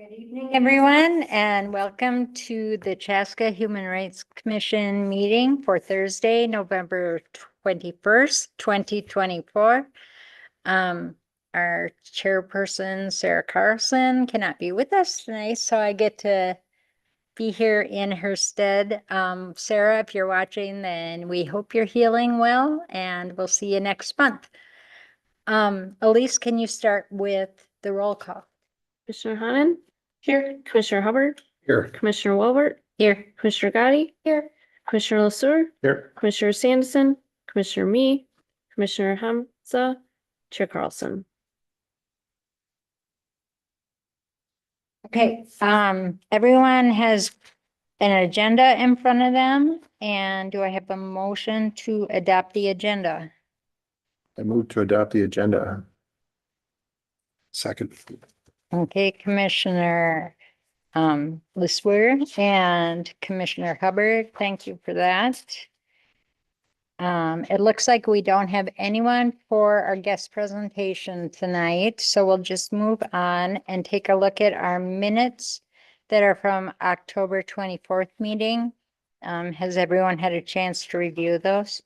Good evening, everyone, and welcome to the Chaska Human Rights Commission meeting for Thursday, November 21st, 2024. Our chairperson, Sarah Carlson, cannot be with us tonight, so I get to be here in her stead. Sarah, if you're watching, then we hope you're healing well, and we'll see you next month. Elise, can you start with the roll call? Commissioner Hanan? Here. Commissioner Hubbard? Here. Commissioner Welbert? Here. Commissioner Gotti? Here. Commissioner LeSueur? Here. Commissioner Sanderson? Commissioner Me? Commissioner Hamza? Chair Carlson. Okay, everyone has an agenda in front of them, and do I have a motion to adopt the agenda? I move to adopt the agenda. Second. Okay, Commissioner LeSueur and Commissioner Hubbard, thank you for that. It looks like we don't have anyone for our guest presentation tonight, so we'll just move on and take a look at our minutes that are from October 24th meeting. Has everyone had a chance to review those?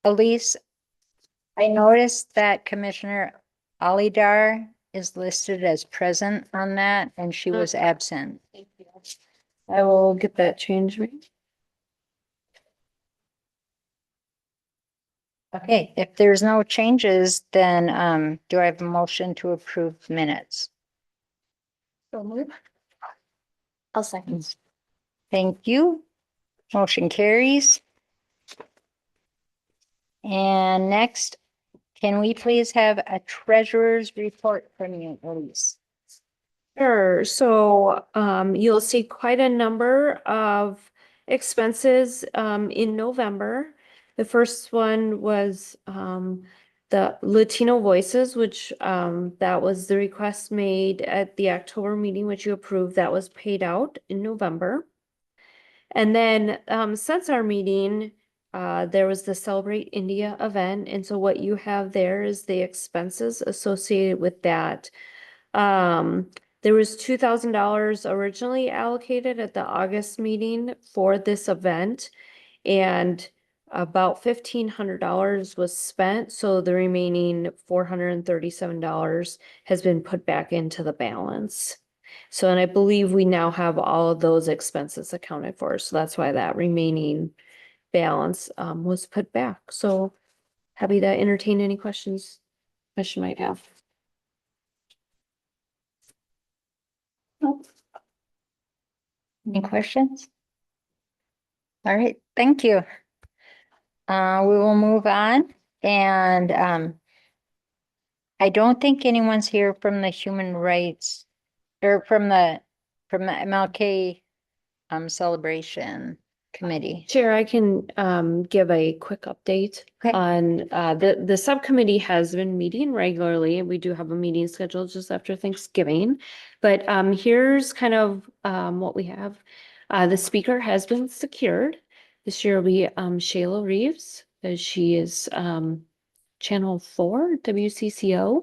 Elise, I noticed that Commissioner Alidar is listed as present on that, and she was absent. Thank you. I will get that changed. Okay, if there's no changes, then do I have a motion to approve minutes? So move. I'll second. Thank you. Motion carries. And next, can we please have a treasurer's report from you, Elise? Sure. So you'll see quite a number of expenses in November. The first one was the Latino Voices, which that was the request made at the October meeting, which you approved. That was paid out in November. And then since our meeting, there was the Celebrate India event. And so what you have there is the expenses associated with that. There was $2,000 originally allocated at the August meeting for this event, and about $1,500 was spent. So the remaining $437 has been put back into the balance. So, and I believe we now have all of those expenses accounted for. So that's why that remaining balance was put back. So happy to entertain any questions you might have. Any questions? All right, thank you. We will move on, and I don't think anyone's here from the human rights or from the MLK celebration committee. Chair, I can give a quick update Okay. on the subcommittee has been meeting regularly. We do have a meeting scheduled just after Thanksgiving, but here's kind of what we have. The speaker has been secured. This year will be Shayla Reeves, as she is Channel 4 WCCO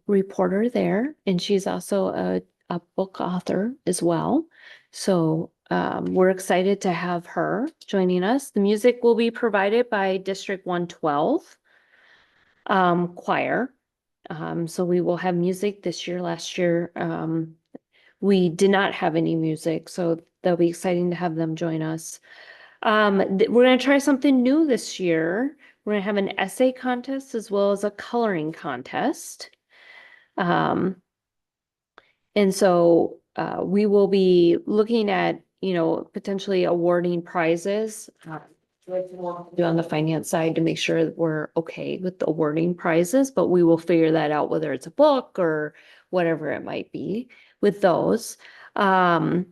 reporter there, and she's also a book author as well. So we're excited to have her joining us. The music will be provided by District 112 choir. So we will have music this year. Last year, we did not have any music, so that'll be exciting to have them join us. We're going to try something new this year. We're going to have an essay contest as well as a coloring contest. And so we will be looking at, potentially awarding prizes. Do on the finance side to make sure that we're okay with the awarding prizes, but we will figure that out, whether it's a book or whatever it might be with those. And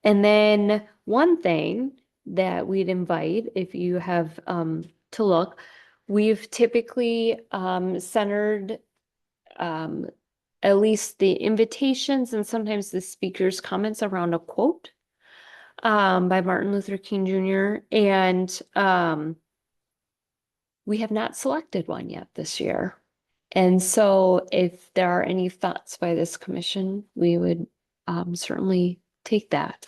then one thing that we'd invite, if you have to look, we've typically centered at least the invitations and sometimes the speaker's comments around a quote by Martin Luther King Jr. And we have not selected one yet this year. And so if there are any thoughts by this commission, we would certainly take that.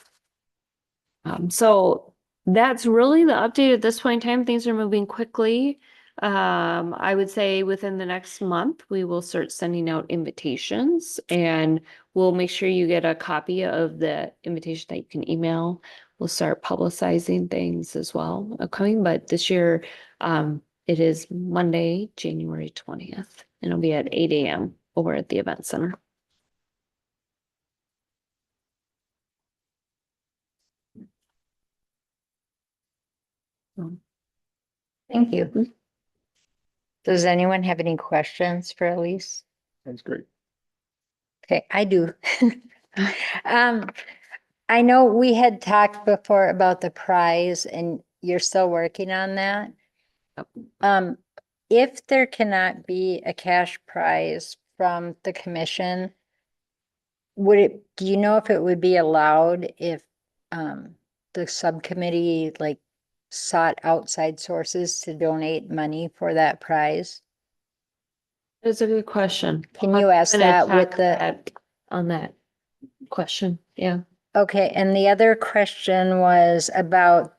So that's really the update at this point in time. Things are moving quickly. I would say within the next month, we will start sending out invitations and we'll make sure you get a copy of the invitation that you can email. We'll start publicizing things as well upcoming, but this year, it is Monday, January 20th, and it'll be at 8 a.m. over at the event center. Thank you. Does anyone have any questions for Elise? That's great. Okay, I do. I know we had talked before about the prize and you're still working on that. If there cannot be a cash prize from the commission, do you know if it would be allowed if the subcommittee like sought outside sources to donate money for that prize? That's a good question. Can you ask I'm gonna that with check the, that on that question? Yeah. okay, and the other question was about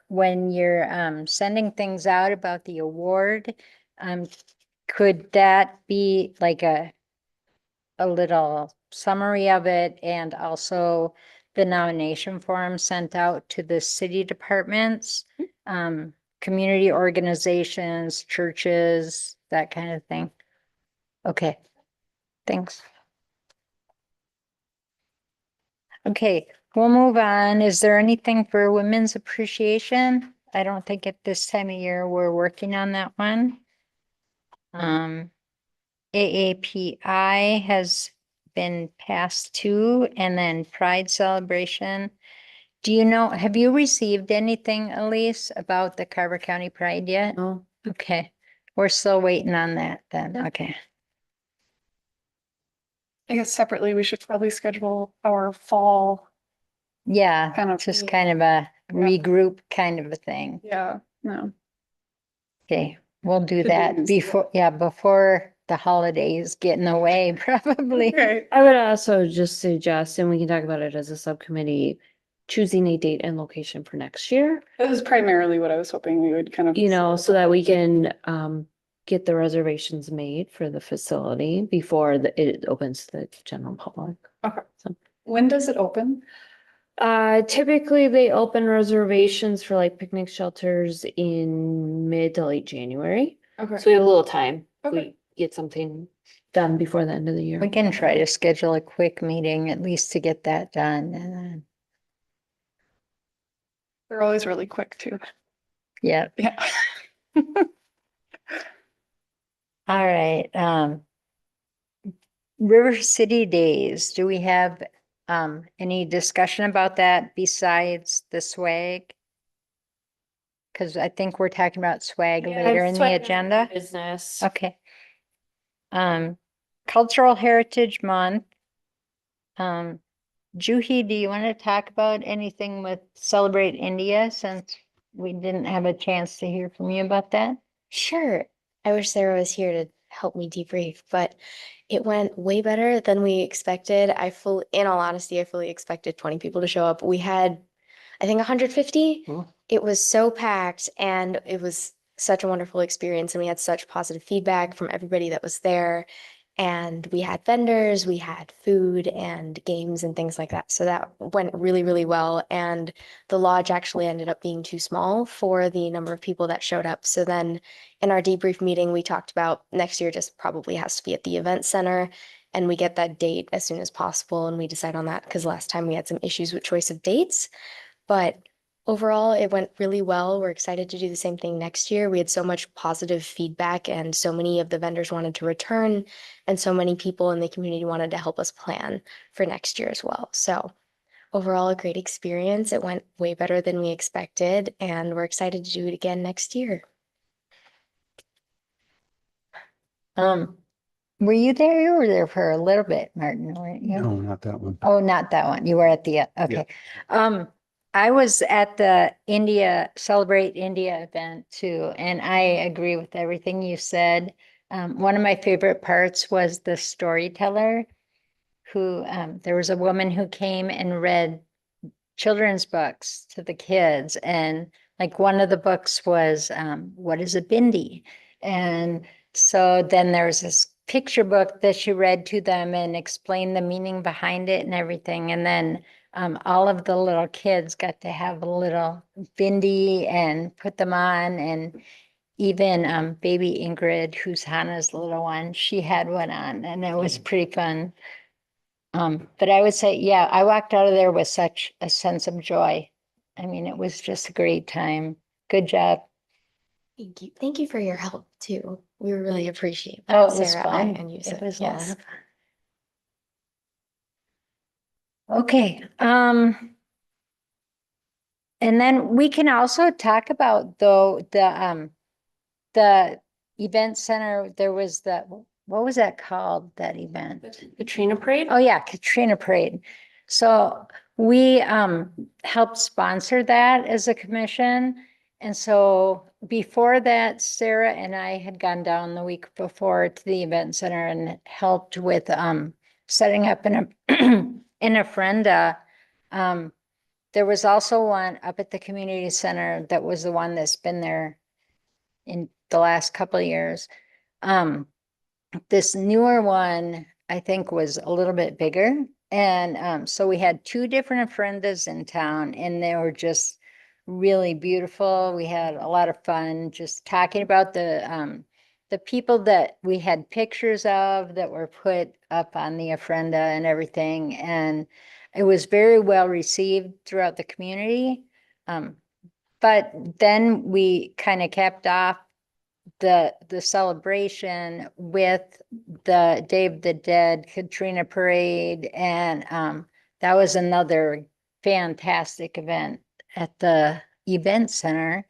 when you're sending things out about the award, could that be like a little summary of it and also the nomination form sent out to the city departments, community organizations, churches, that kind of thing? Okay, thanks. Okay, we'll move on. Is there anything for Women's Appreciation? I don't think at this time of year we're working on that one. AAPI has been passed too, and then Pride Celebration. Do you know, have you received anything, Elise, about the Carver County Pride yet? No. Okay, we're still waiting on that then. Yeah. Okay. I guess separately, we should probably schedule our fall. Yeah, Kind of- just kind of a regroup kind of a thing. Yeah, no. Okay, we'll do To-dos, that before, yeah, before the holidays get in the way, probably. Okay. I would also just suggest, and we can talk about it as a subcommittee, choosing a date and location for next year, That was primarily what I was hoping we would kind of. you know, so that we can get the reservations made for the facility before it opens to the general public. Okay. So When does it open? typically they open reservations for like picnic shelters in mid to late January. Okay. So we have a little time. if Okay. We get something done before the end of the year. We can try to schedule a quick meeting at least to get that done and then, They're always really quick too. yeah. Yeah. All right, River City Days, do we have any discussion about that besides the swag? Because I think we're talking about swag Yeah, later in the swag agenda. Business. Okay. Cultural Heritage Month. Juhi, do you want to talk about anything with Celebrate India since we didn't have a chance to hear from you about that? Sure. I wish Sarah was here to help me debrief, but it went way better than we expected. In all honesty, I fully expected 20 people to show up. We had, I think, 150. Cool. It was so packed and it was such a wonderful experience. And we had such positive feedback from everybody that was there. And we had vendors, we had food and games and things like that. So that went really, really well. And the lodge actually ended up being too small for the number of people that showed up. So then in our debrief meeting, we talked about next year just probably has to be at the event center. And we get that date as soon as possible. And we decide on that because last time we had some issues with choice of dates. But overall, it went really well. We're excited to do the same thing next year. We had so much positive feedback and so many of the vendors wanted to return and so many people in the community wanted to help us plan for next year as well. So overall, a great experience. It went way better than we expected and we're excited to do it again next year. Were you there? You were there for a little bit, Martin, weren't you? No, not that one. Oh, not that one. You were at the, okay. I was at the Celebrate India event too, and I agree with everything you said. One of my favorite parts was the storyteller who, there was a woman who came and read children's books to the kids. And like one of the books was, what is a bindi? And so then there was this picture book that she read to them and explained the meaning behind it and everything. And then all of the little kids got to have a little bindi and put them on. And even baby Ingrid, who's Hannah's little one, she had one on, and it was pretty fun. But I would say, yeah, I walked out of there with such a sense of joy. I mean, it was just a great time. Good job. Thank you. Thank you for your help too. We really appreciate Oh, that, it was Sarah, fun. and you It said, was a lot yes. of fun. Okay, and then we can also talk about though the event center, there was what was that called, that event? Katrina Parade? Oh, yeah, Katrina Parade. So we helped sponsor that as a commission. And so before that, Sarah and I had gone down the week before to the event center and helped with setting up an ofrenda. There was also one up at the community center that was the one that's been there in the last couple of years. This newer one, I think, was a little bit bigger. And so we had two different ofrendas in town, and they were just really beautiful. We had a lot of fun just talking about the people that we had pictures of that were put up on the ofrenda and everything. And it was very well received throughout the community. But then we kind of capped off the celebration with the Day of the Dead Katrina Parade, and that was another fantastic event at the event center.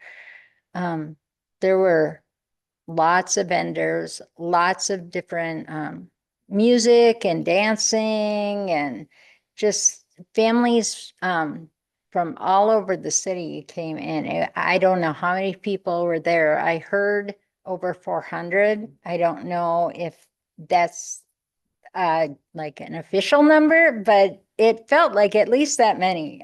There were lots of vendors, lots of different music and dancing, and just families from all over the city came in. I don't know how many people were there. I heard over 400. I don't know if that's like an official number, but it felt like at least that many.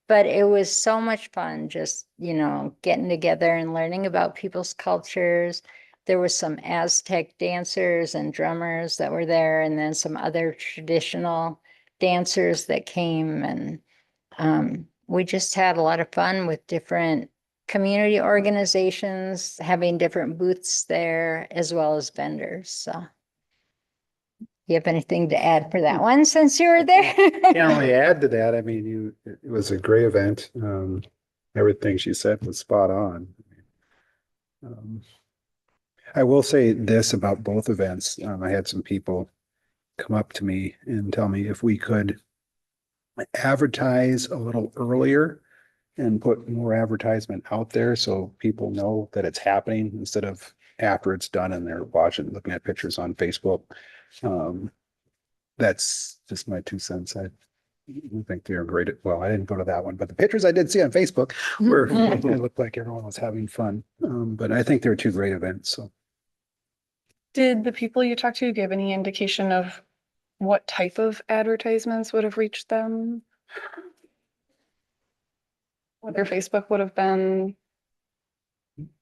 But it was so much fun just, getting together and learning about people's cultures. There was some Aztec dancers and drummers that were there, and then some other traditional dancers that came. And we just had a lot of fun with different community organizations having different booths there, as well as vendors. So you have anything to add for that one since you were there? Can't really add to that. I mean, it was a great event. Everything she said was spot on. I will say this about both events. I had some people come up to me and tell me if we could advertise a little earlier and put more advertisement out there so people know that it's happening instead of after it's done and they're looking at pictures on Facebook. That's just my 2 cents. I think they're great. Well, I didn't go to that one, but the pictures I did see on Facebook were, it looked like everyone was having fun. But I think they're two great events. So Did the people you talked to give any indication of what type of advertisements would have reached them? Whether Facebook would have been,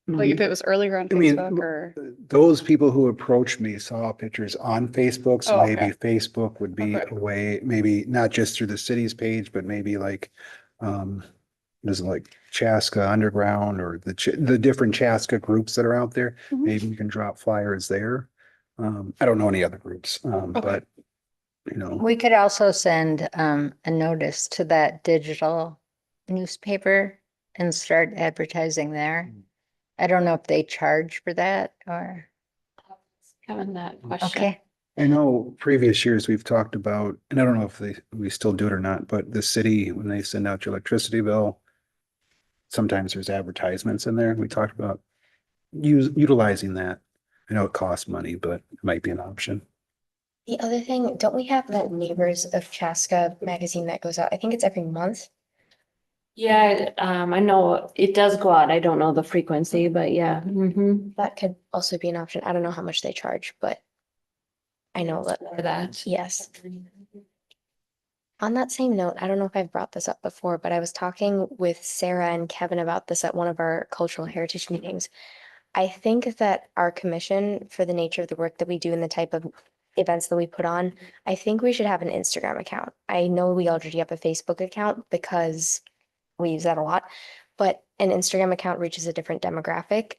like if it was earlier on I mean, Facebook or? those people who approached me saw pictures on Facebook, so Oh, maybe okay. Facebook would be Okay. a way, maybe not just through the city's page, but maybe like, there's like Chaska Underground or the different Chaska groups that are out there. Mhm. Maybe you can drop flyers there. I don't know any other groups, Okay. but We could also send a notice to that digital newspaper and start advertising there. I don't know if they charge for that or, Having that question. okay. I know previous years we've talked about, and I don't know if we still do it or not, but the city, when they send out your electricity bill, sometimes there's advertisements in there. We talked about utilizing that. I know it costs money, but it might be an option. The other thing, don't we have that Neighbors of Chaska magazine that goes out? I think it's every month. Yeah, I know it does go out. I don't know the frequency, but yeah. That could also be an option. I don't know how much they charge, but I know that, For that. yes. On that same note, I don't know if I've brought this up before, but I was talking with Sarah and Kevin about this at one of our cultural heritage meetings. I think that our commission, for the nature of the work that we do and the type of events that we put on, I think we should have an Instagram account. I know we already have a Facebook account because we use that a lot, but an Instagram account reaches a different demographic.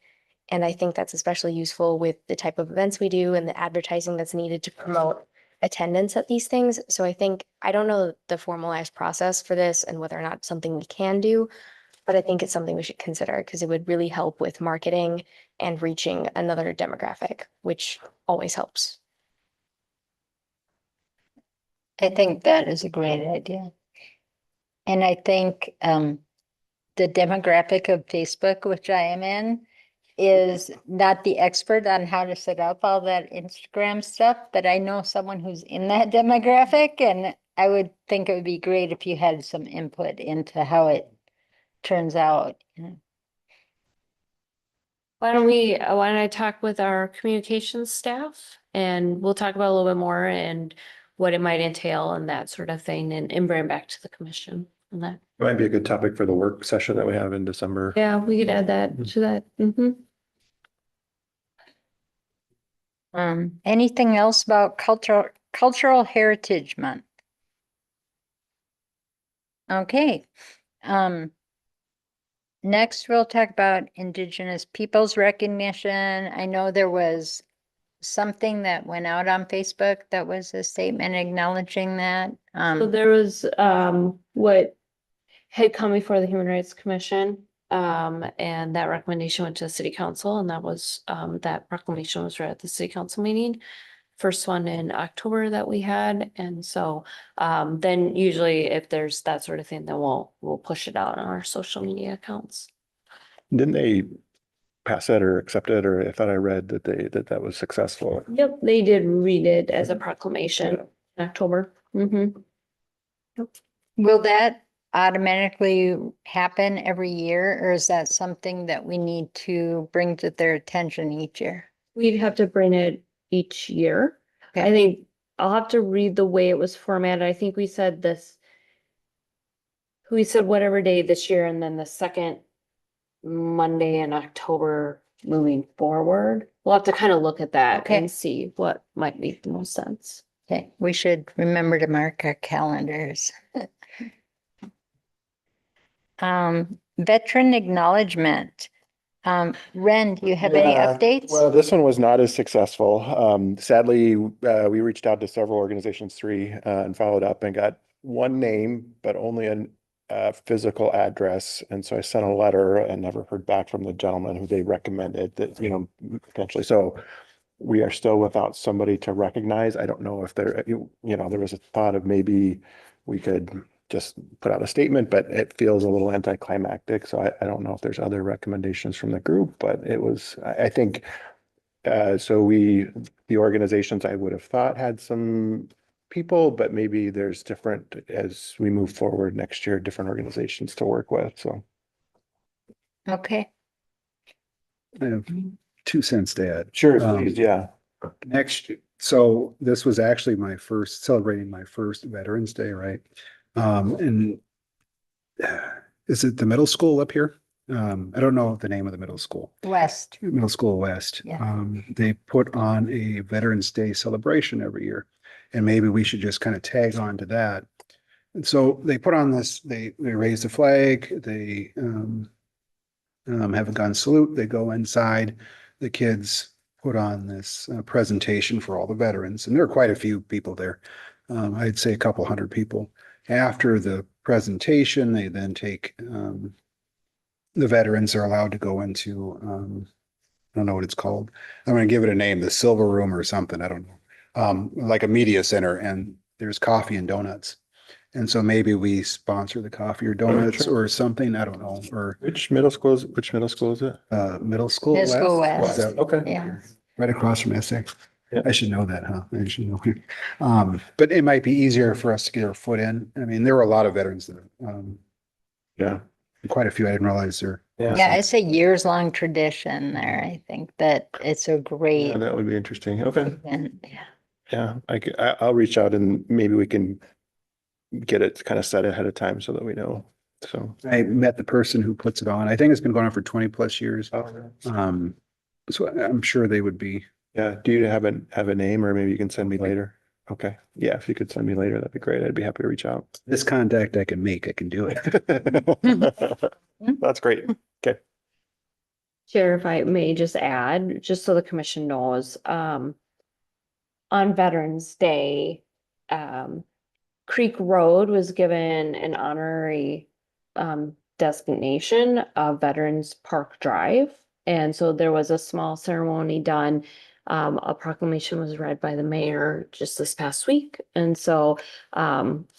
And I think that's especially useful with the type of events we do and the advertising that's needed to promote attendance at these things. So I think, I don't know the formalized process for this and whether or not it's something we can do, but I think it's something we should consider because it would really help with marketing and reaching another demographic, which always helps. I think that is a great idea. And I think the demographic of Facebook, which I am in, is not the expert on how to set up all that Instagram stuff, but I know someone who's in that demographic, and I would think it would be great if you had some input into how it turns out. Why don't I talk with our communications staff and we'll talk about a little bit more and what it might entail and that sort of thing and bring it back to the commission on that. It might be a good topic for the work session that we have in December. Yeah, we could add that to that. Anything else about cultural heritage month? Okay. Next, we'll talk about Indigenous peoples recognition. I know there was something that went out on Facebook that was a statement acknowledging that. So there was what had come before the Human Rights Commission. And that recommendation went to the city council and that was that proclamation was read at the city council meeting. First one in October that we had. And so then usually if there's that sort of thing, then we'll push it out on our social media accounts. Didn't they pass it or accept it? Or I thought I read that that was successful. Yep, they did read it as a proclamation in October. Will that automatically happen every year, or is that something that we need to bring to their attention each year? We'd have to bring it each year. Okay. I think I'll have to read the way it was formatted. I think we said this. We said whatever day this year and then the second Monday in October moving forward. We'll have to kind of look at that Okay. and see what might make the most sense. Okay, we should remember to mark our calendars. Veteran acknowledgement. Ren, do you have any Yeah, updates? Well, this one was not as successful. Sadly, we reached out to several organizations, three, and followed up and got one name, but only a physical address. And so I sent a letter and never heard back from the gentleman who they recommended that, potentially. So we are still without somebody to recognize. I don't know if there was a thought of maybe we could just put out a statement, but it feels a little anticlimactic. So I don't know if there's other recommendations from the group, but it was, I think, the organizations I would have thought had some people, but maybe there's different, as we move forward next year, different organizations to work with, so. Okay, I have 2 cents to add. Sure, please, yeah. So this was actually celebrating my first Veterans Day, right? And is it the middle school up here? I don't know the name of the middle school. West. Middle School West. Yeah. They put on a Veterans Day celebration every year. And maybe we should just kind of tag on to that. And so they put on this, they raise the flag, they have a gun salute, they go inside, the kids put on this presentation for all the veterans, and there are quite a few people there. I'd say a couple hundred people. After the presentation, they then take, the veterans are allowed to go into, I don't know what it's called. I'm going to give it a name, the Silver Room or something. I don't know. Like a media center, and there's coffee and donuts. And so maybe we sponsor the coffee or donuts or something. I don't know. Or Which middle school is it? Middle School Middle School West. Okay. Yeah. Right across from Essex. Yeah. I should know that, huh? I should know. But it might be easier for us to get our foot in. I mean, there were a lot of veterans there. Yeah. Quite a few, I didn't realize there. Yeah, it's a years-long tradition there. I think that it's a Yeah, great that would be interesting. Okay. event. Yeah. Yeah, I'll reach out and maybe we can get it kind of set ahead of time so that we know. So. I met the person who puts it on. I think it's been going on for 20 plus years. Oh, So I'm sure they would be. yeah. Do you have a name, or maybe you can send me later? Okay. Yeah, if you could send me later, that'd be great. I'd be happy to reach out. This contact I can make, I can do it. That's great. Okay. Chair, if I may just add, just so the commission knows, on Veterans Day, Creek Road was given an honorary designation of Veterans Park Drive. And so there was a small ceremony done. A proclamation was read by the mayor just this past week. And so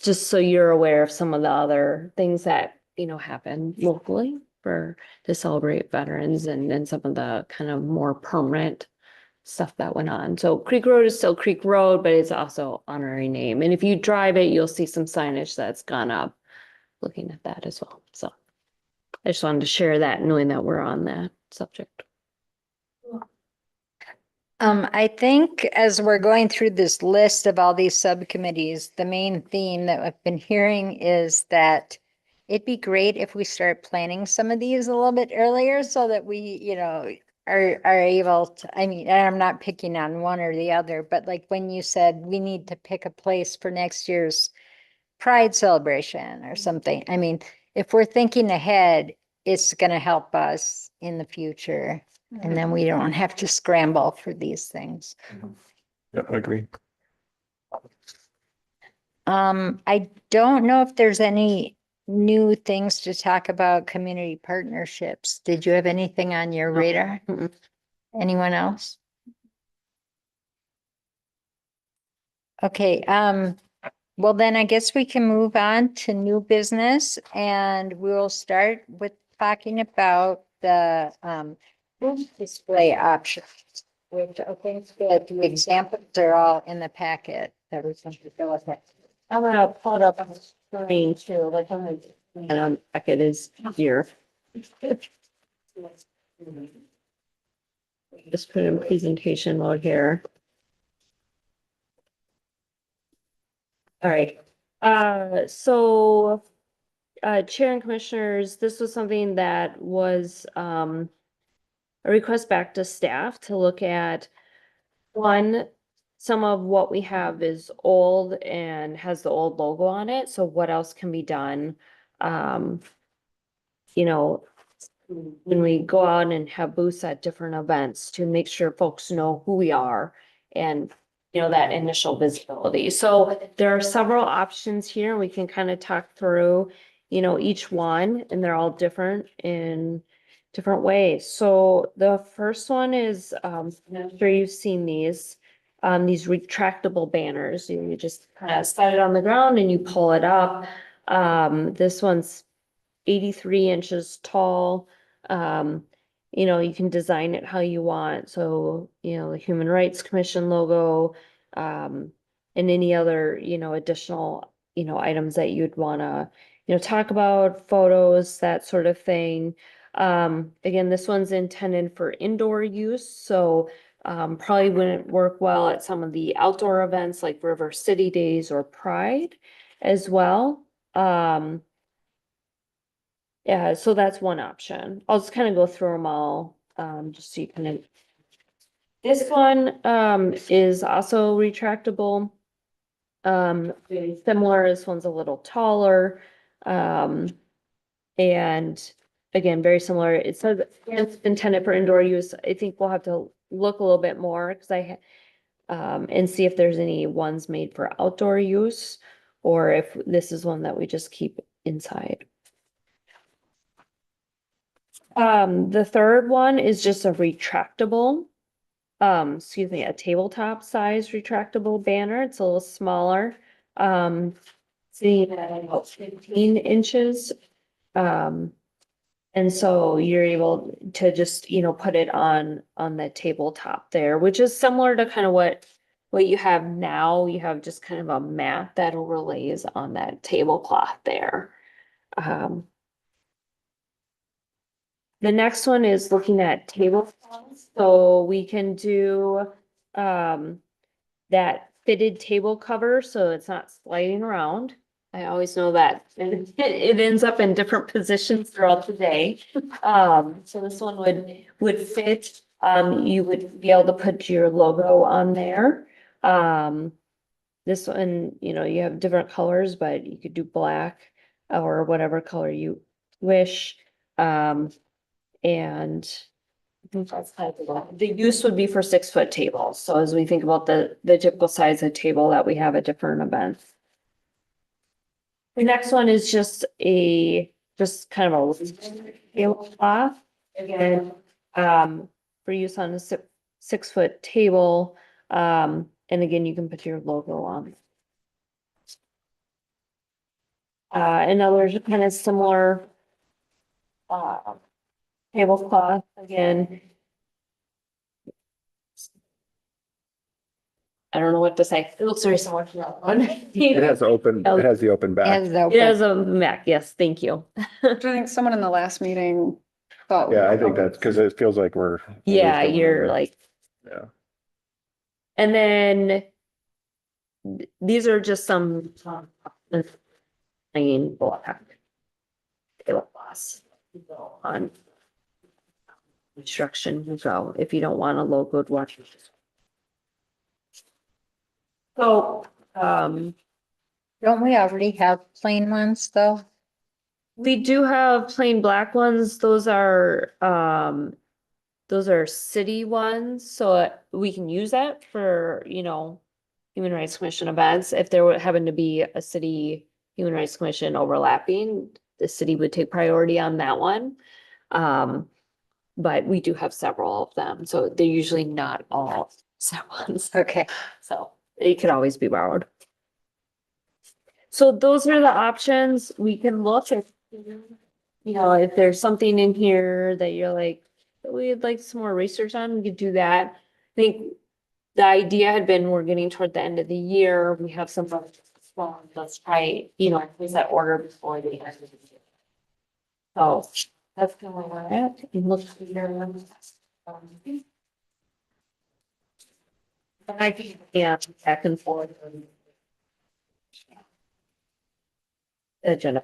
just so you're aware of some of the other things that, happen locally to celebrate veterans and some of the kind of more permanent stuff that went on. So Creek Road is still Creek Road, but it's also honorary name. And if you drive it, you'll see some signage that's gone up looking at that as well. So I just wanted to share that, knowing that we're on that subject. I think as we're going through this list of all these subcommittees, the main theme that I've been hearing is that it'd be great if we start planning some of these a little bit earlier so that we, are able to, I mean, and I'm not picking on one or the other, but like when you said we need to pick a place for next year's Pride celebration or something. I mean, if we're thinking ahead, it's going to help us in the future. And then we don't have to scramble for these things. Yeah, I agree. I don't know if there's any new things to talk about community partnerships. Did you have anything on your radar? Mm-mm. Anyone else? Okay, well then I guess we can move on to new business and we'll start with talking about the food display options, which I think that the examples are all in the packet that we're going to go with. I'm gonna pull it up on the screen too, like and packet is here. Just put it in presentation mode here. All right, so Chair and Commissioners, this was something that was a request back to staff to look at. One, some of what we have is old and has the old logo on it, so what else can be done? You know, when we go out and have booths at different events to make sure folks know who we are and, that initial visibility. So there are several options here. We can kind of talk through, each one, and they're all different in different ways. So the first one is, I'm sure you've seen these retractable banners. You just kind of set it on the ground and you pull it up. This one's 83 inches tall. You can design it how you want. So, the Human Rights Commission logo, and any other, additional, items that you'd wanna, talk about, photos, that sort of thing. Again, this one's intended for indoor use, so probably wouldn't work well at some of the outdoor events like River City Days or Pride as well. Yeah, so that's one option. I'll just kind of go through them all, just so you kind of. This one, is also retractable. Very similar, this one's a little taller. And again, very similar. It says it's intended for indoor use. I think we'll have to look a little bit more because and see if there's any ones made for outdoor use or if this is one that we just keep inside. The third one is just a retractable, a tabletop size retractable banner. It's a little smaller. Sitting at about 15 inches. And so you're able to just, put it on the tabletop there, which is similar to kind of what you have now. You have just kind of a mat that overlays on that tablecloth there. The next one is looking at tablecloths, so we can do, that fitted table cover, so it's not sliding around. I always know that, and it ends up in different positions throughout the day. So this one would fit, you would be able to put your logo on there. This one, you know, you have different colors, but you could do black or whatever color you wish. And I think that's kind of the use would be for 6-foot tables. So as we think about the typical size of table that we have at different events. The next one is just kind of a tablecloth. Again, for use on a 6-foot table. And again, you can put your logo on. And others are kind of similar. Tablecloth again. I don't know what to say. It looks very similar to that one. It has the open back. As though, It has a Mac, yes, thank you. I think someone in the last meeting thought. Yeah, I think that's because it feels like we're. Yeah, you're like, Yeah. and then these are just some plain black tablecloths on instruction, so if you don't want a logoed one. So, don't we already have plain ones though? we do have plain black ones. Those are city ones, so we can use that for, you know, Human Rights Commission events. If there would happen to be a city Human Rights Commission overlapping, the city would take priority on that one. But we do have several of them, so they're usually not all set ones. Okay. So it could always be borrowed. So those are the options. We can look at, you know, if there's something in here that you're like, we'd like some more research on, we could do that. I think the idea had been we're getting toward the end of the year. We have some, let's try, you know, place that order before the end of the year. So that's kind of where we're at. And look here. And I can, yeah, back and forth. Agenda.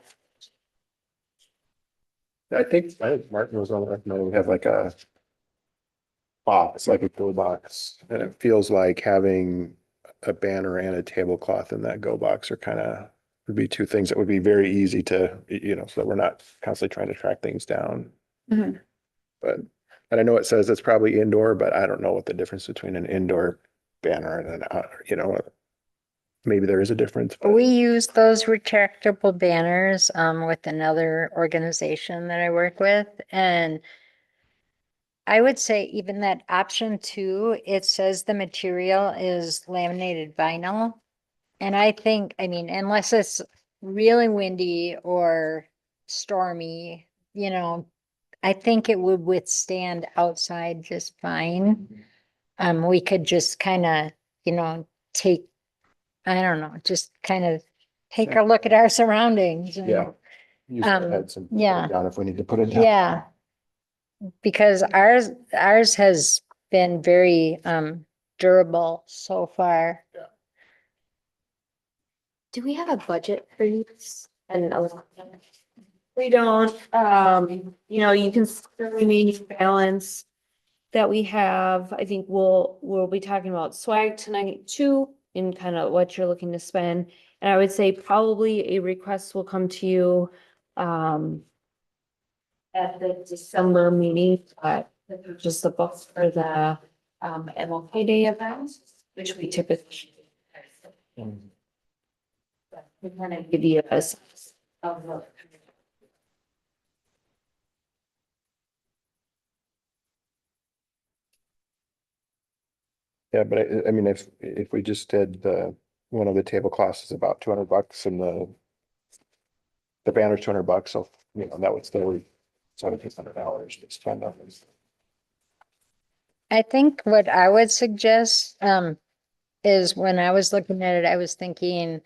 I think Martin was on the recommend we have like a box, like a go box, and it feels like having a banner and a tablecloth in that go box are kind of would be two things that would be very easy to, you know, so that we're not constantly trying to track things down. Mhm. But, and I know it says it's probably indoor, but I don't know what the difference between an indoor banner and an, you know, maybe there is a difference. But We use those retractable banners with another organization that I work with, and I would say even that option 2, it says the material is laminated vinyl. And I think, I mean, unless it's really windy or stormy, you know, I think it would withstand outside just fine. We could just kind of, you know, I don't know, just kind of take a look at our surroundings. and- yeah. Use our Um, heads and put it yeah. down if we need to put it down. Yeah. Because ours has been very durable so far. Do we have a budget for these? And We don't, you know, you can see the remaining balance that we have. I think we'll be talking about swag tonight too, in kind of what you're looking to spend. And I would say probably a request will come to you, at the December meeting, but just the books for the, MLK Day event, which we typically. We kind of give you a sense of the. Yeah, but I mean, if we just did one of the tablecloths is about $200 and the banner's $200, so, you know, that would still be $1,700 to spend on this. I think what I would suggest is when I was looking at it, I was thinking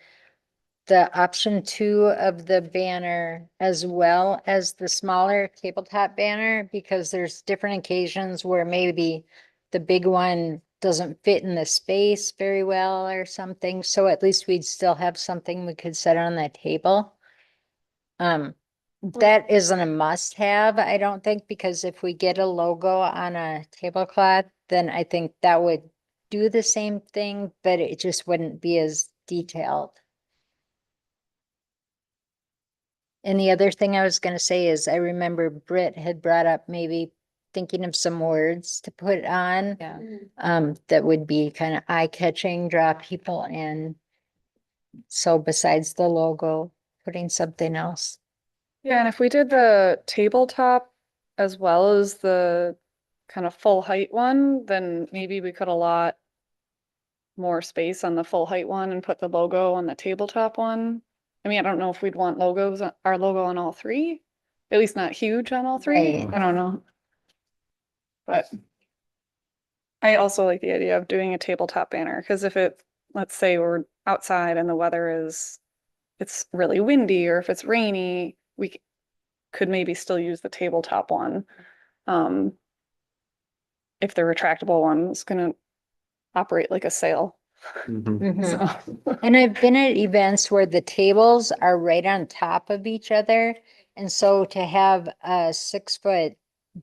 the option 2 of the banner as well as the smaller tabletop banner, because there's different occasions where maybe the big one doesn't fit in the space very well or something. So at least we'd still have something we could set on the table. That isn't a must have, I don't think, because if we get a logo on a tablecloth, then I think that would do the same thing, but it just wouldn't be as detailed. And the other thing I was gonna say is I remember Britt had brought up maybe thinking of some words to put on. Yeah. That would be kind of eye-catching, draw people in. So besides the logo, putting something else. Yeah, and if we did the tabletop as well as the kind of full height one, then maybe we could allot more space on the full height one and put the logo on the tabletop one. I mean, I don't know if we'd want logos, our logo on all three, at least not huge on all three. Right. I don't know. But I also like the idea of doing a tabletop banner, because if it, let's say we're outside and the weather is, it's really windy, or if it's rainy, we could maybe still use the tabletop one. If the retractable one is gonna operate like a sail. Mhm. So, And I've been at events where the tables are right on top of each other. And so to have a 6-foot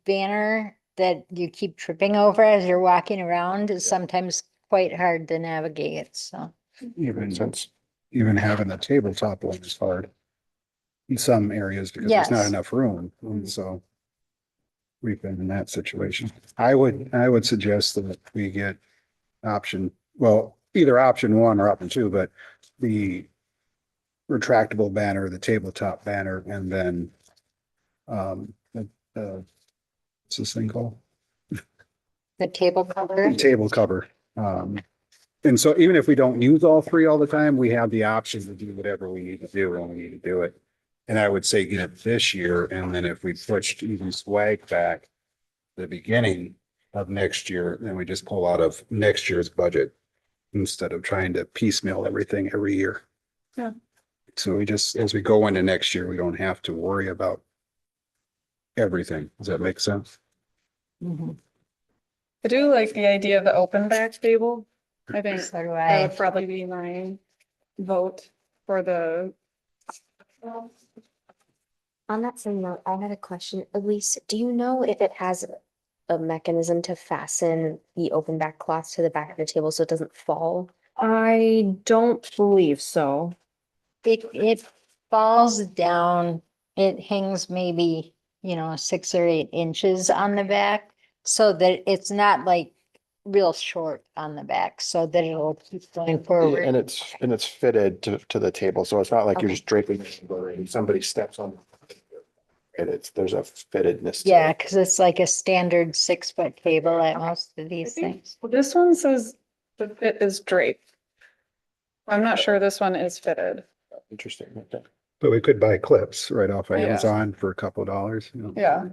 banner that you keep tripping over as you're walking around is sometimes quite hard to navigate, so. Even even having the tabletop one is hard in some areas because there's not Yes. enough room. And so we've been in that situation. I would suggest that we get option, well, either option 1 or option 2, but the retractable banner, the tabletop banner, and then what's this thing called? The table cover. Table cover. And so even if we don't use all 3 all the time, we have the option to do whatever we need to do when we need to do it. And I would say get it this year, and then if we pushed even swag back the beginning of next year, then we just pull out of next year's budget instead of trying to piecemeal everything every year. Yeah. So we just, as we go into next year, we don't have to worry about everything. Does that make sense? Mhm. I do like the idea of the open back table. I think So do that I. would probably be my vote for the. On that same note, I had a question. Elise, do you know if it has a mechanism to fasten the open back cloth to the back of the table so it doesn't fall? I don't believe so. It falls down, it hangs maybe, 6 or 8 inches on the back, so that it's not like real short on the back, so that it'll keep going forward. And it's fitted to the table, so it's not like you're Okay. just draping it and somebody steps on. There's a fittedness. to Yeah, it. because it's like a standard 6-foot table at most of I these think things. this one says the fit is draped. I'm not sure this one is fitted. Interesting. Okay. But we could buy clips right off Yeah. Amazon for a couple of dollars. Yeah.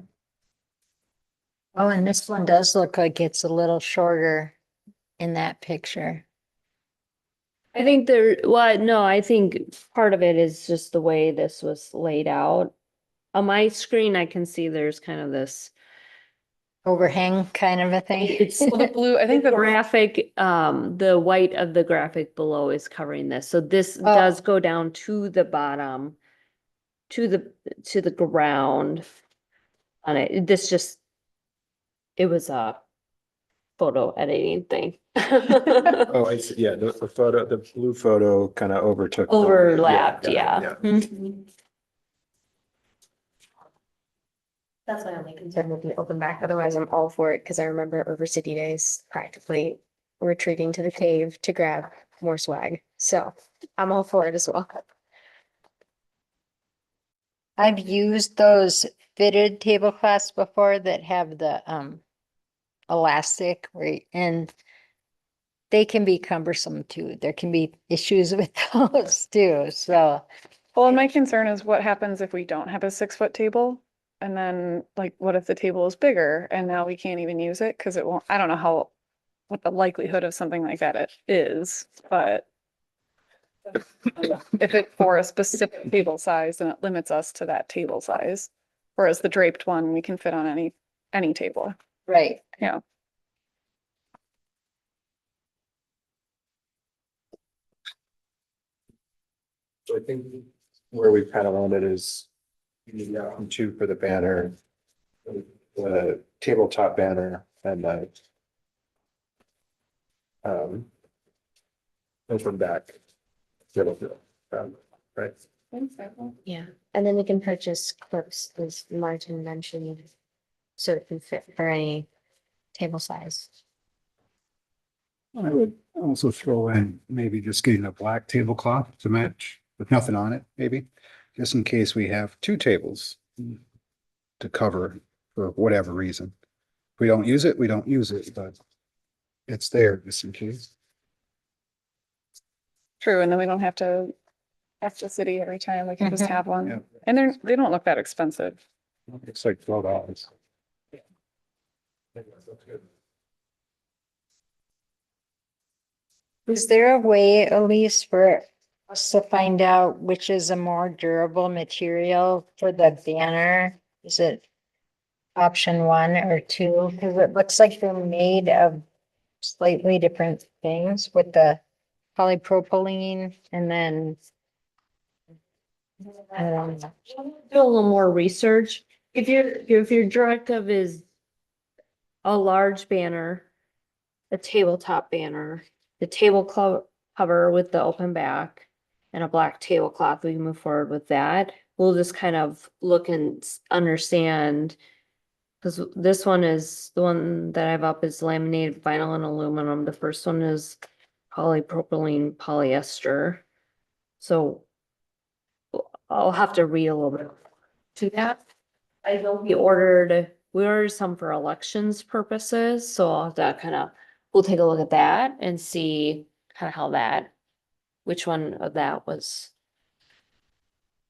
Oh, and this one does look like it's a little shorter in that picture. I think I think part of it is just the way this was laid out. On my screen, I can see there's kind of this, Overhang kind of a thing. it's Well, the blue, I think the the graphic, the white of the graphic below is covering this. So this Oh. does go down to the bottom, to the ground. On it, it was a photo editing thing. Oh, I see. Yeah, the blue photo kind of overtook. Overlapped, got it, yeah. Mhm. That's my only concern with the open back. Otherwise, I'm all for it because I remember over city days practically retreating to the cave to grab more swag. So I'm all for it as well. I've used those fitted tablecloths before that have the elastic, right? And they can be cumbersome too. There can be issues with those too. So Well, and my concern is what happens if we don't have a 6-foot table? And then like, what if the table is bigger and now we can't even use it? Cause it won't, I don't know what the likelihood of something like that it is, but If it for a specific table size, then it limits us to that table size. Whereas the draped one, we can fit on any table. Right. Yeah. So I think where we've kind of landed is the option two for the banner, the tabletop banner and the open back. Right. Yeah, and then we can purchase clips, as Martin mentioned, so it can fit for any table size. I would also throw in maybe just getting a black tablecloth to match with nothing on it, maybe, just in case we have two tables to cover for whatever reason. If we don't use it, we don't use it, but it's there just in case. True, and then we don't have to ask the city every time. We can just Mhm. have Yeah. one. And they don't look that expensive. It's like $12. Is there a way, Elise, for us to find out which is a more durable material for the banner? Is it option 1 or 2? Because it looks like they're made of slightly different things with the polypropylene and then Do a little more research. If your directive is a large banner, a tabletop banner, the cover with the open back and a black tablecloth, we can move forward with that. We'll just kind of look and understand. Because this one is, the one that I have up is laminated vinyl and aluminum. The first one is polypropylene polyester. So I'll have to read a little bit to that. I know we ordered some for elections purposes, so I'll have to we'll take a look at that and see kind of how that, which one of that was,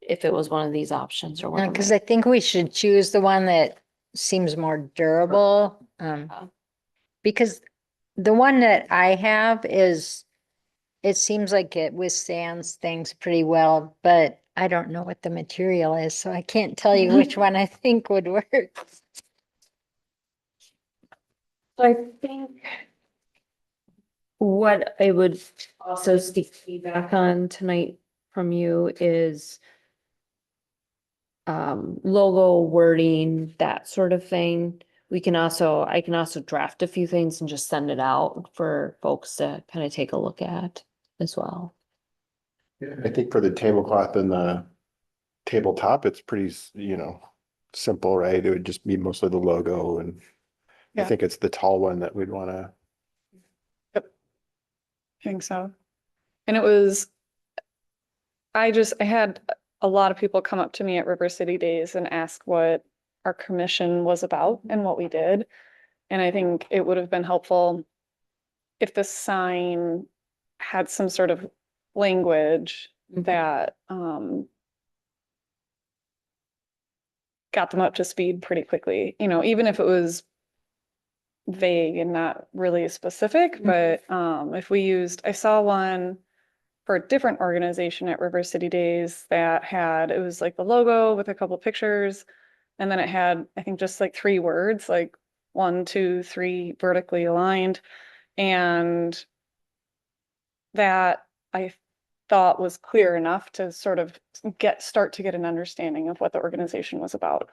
if it was one of these options or one. because I think we should choose the one that seems more durable. Because the one that I have is, it seems like it withstands things pretty well, but I don't know what the material is, so I can't tell you which one I think would work. So I think what I would also seek feedback on tonight from you is logo wording, that sort of thing. I can also draft a few things and just send it out for folks to kind of take a look at as well. I think for the tablecloth and the tabletop, it's pretty, simple, right? It would just be mostly the logo and I Yeah. think it's the tall one that we'd want to. I think so. And it was, I had a lot of people come up to me at River City Days and ask what our commission was about and what we did. And I think it would have been helpful if the sign had some sort of language that got them up to speed pretty quickly, even if it was vague and not really specific, but if we used, I saw one for a different organization at River City Days that it was like the logo with a couple pictures, and then it had, I think, just like 3 words, like 1, 2, 3 vertically aligned, and that I thought was clear enough to sort of start to get an understanding of what the organization was about.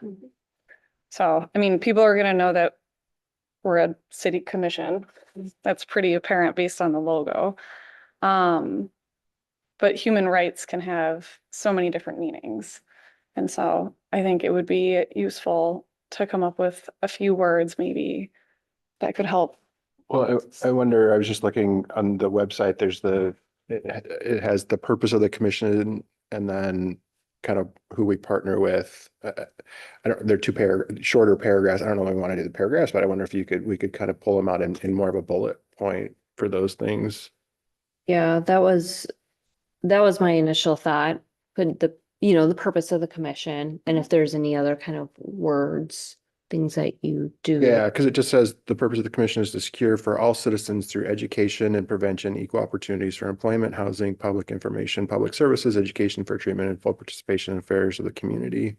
So, I mean, people are going to know that we're a city commission. That's pretty apparent based on the logo. But human rights can have so many different meanings. And so I think it would be useful to come up with a few words maybe that could help. Well, I wonder, I was just looking on the website, it has the purpose of the commission and then kind of who we partner with. They're 2 shorter paragraphs. I don't know if we want to do the paragraphs, but I wonder if we could kind of pull them out in more of a bullet point for those things. Yeah, that was my initial thought, but the purpose of the commission and if there's any other kind of words things that you do. Yeah, because it just says the purpose of the commission is to secure for all citizens through education and prevention, equal opportunities for employment, housing, public information, public services, education, fair treatment, and full participation in affairs of the community.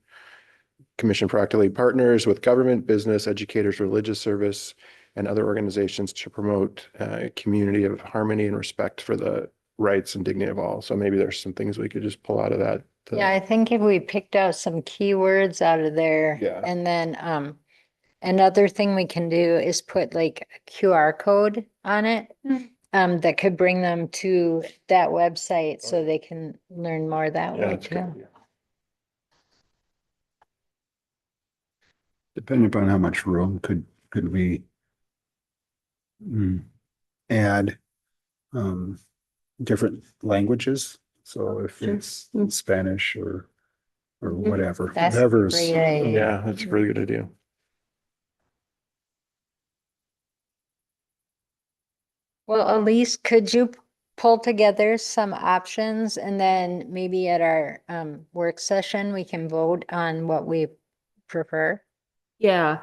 Commission proactively partners with government, business, educators, religious service, and other organizations to promote a community of harmony and respect for the rights and dignity of all. So maybe there's some things we could just pull out of that. Yeah, I think if we picked out some keywords out of there. Yeah. And then, another thing we can do is put like a QR code on it. That could bring them to that website so they can learn more that Yeah, way that's good. too. Depending upon how much room could we add different languages? So if it's Spanish or whatever, That's a whatever's. great idea. Yeah, that's a really good idea. Well, Elise, could you pull together some options and then maybe at our work session, we can vote on what we prefer? Yeah.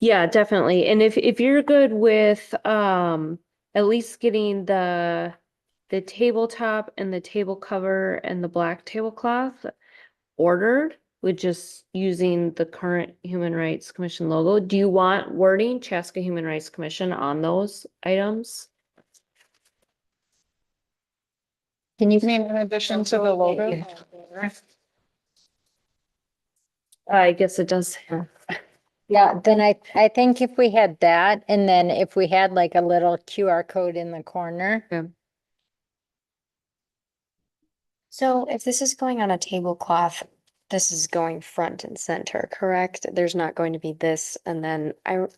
Yeah, definitely. And if you're good with at least getting the tabletop and the table cover and the black tablecloth ordered with just using the current Human Rights Commission logo, do you want wording Chaska Human Rights Commission on those items? Can you? I mean, in addition to the logo. I guess it does. Yeah, then I think if we had that, and then if we had like a little QR code in the corner. Yeah. So if this is going on a tablecloth, this is going front and center, correct? There's not going to be this, and then I'm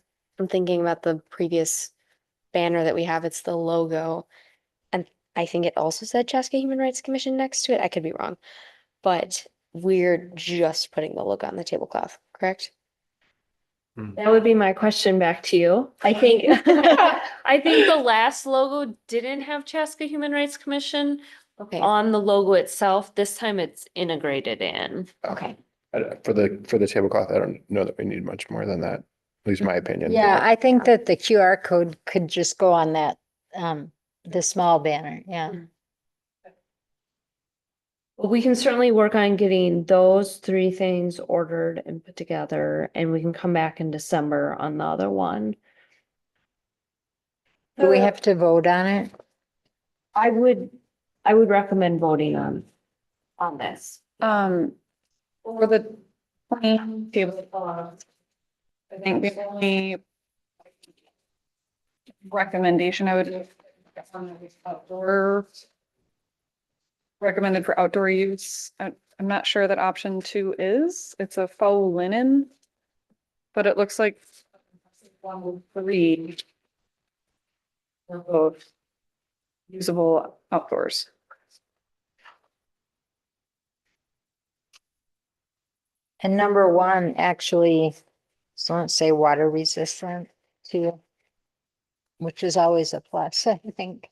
thinking about the previous banner that we have, it's the logo. And I think it also said Chaska Human Rights Commission next to it. I could be wrong. But we're just putting the logo on the tablecloth, correct? That would be my question back to you. I think I think the last logo didn't have Chaska Human Rights Commission Okay, on the logo itself. This time it's integrated in. okay. For the tablecloth, I don't know that we need much more than that, at least my opinion. Yeah, I think that the QR code could just go on that, the small banner, yeah. Well, we can certainly work on getting those 3 things ordered and put together, and we can come back in December on the other one. Do we have to vote on it? I would recommend voting on this. For the plain tablecloth, I think the only recommendation I would make is outdoor. Recommended for outdoor use. I'm not sure that option 2 is. It's a faux linen. But it looks like 1 of 3 are both usable outdoors. And number 1, actually, so let's say water resistant too, which is always a plus, I think.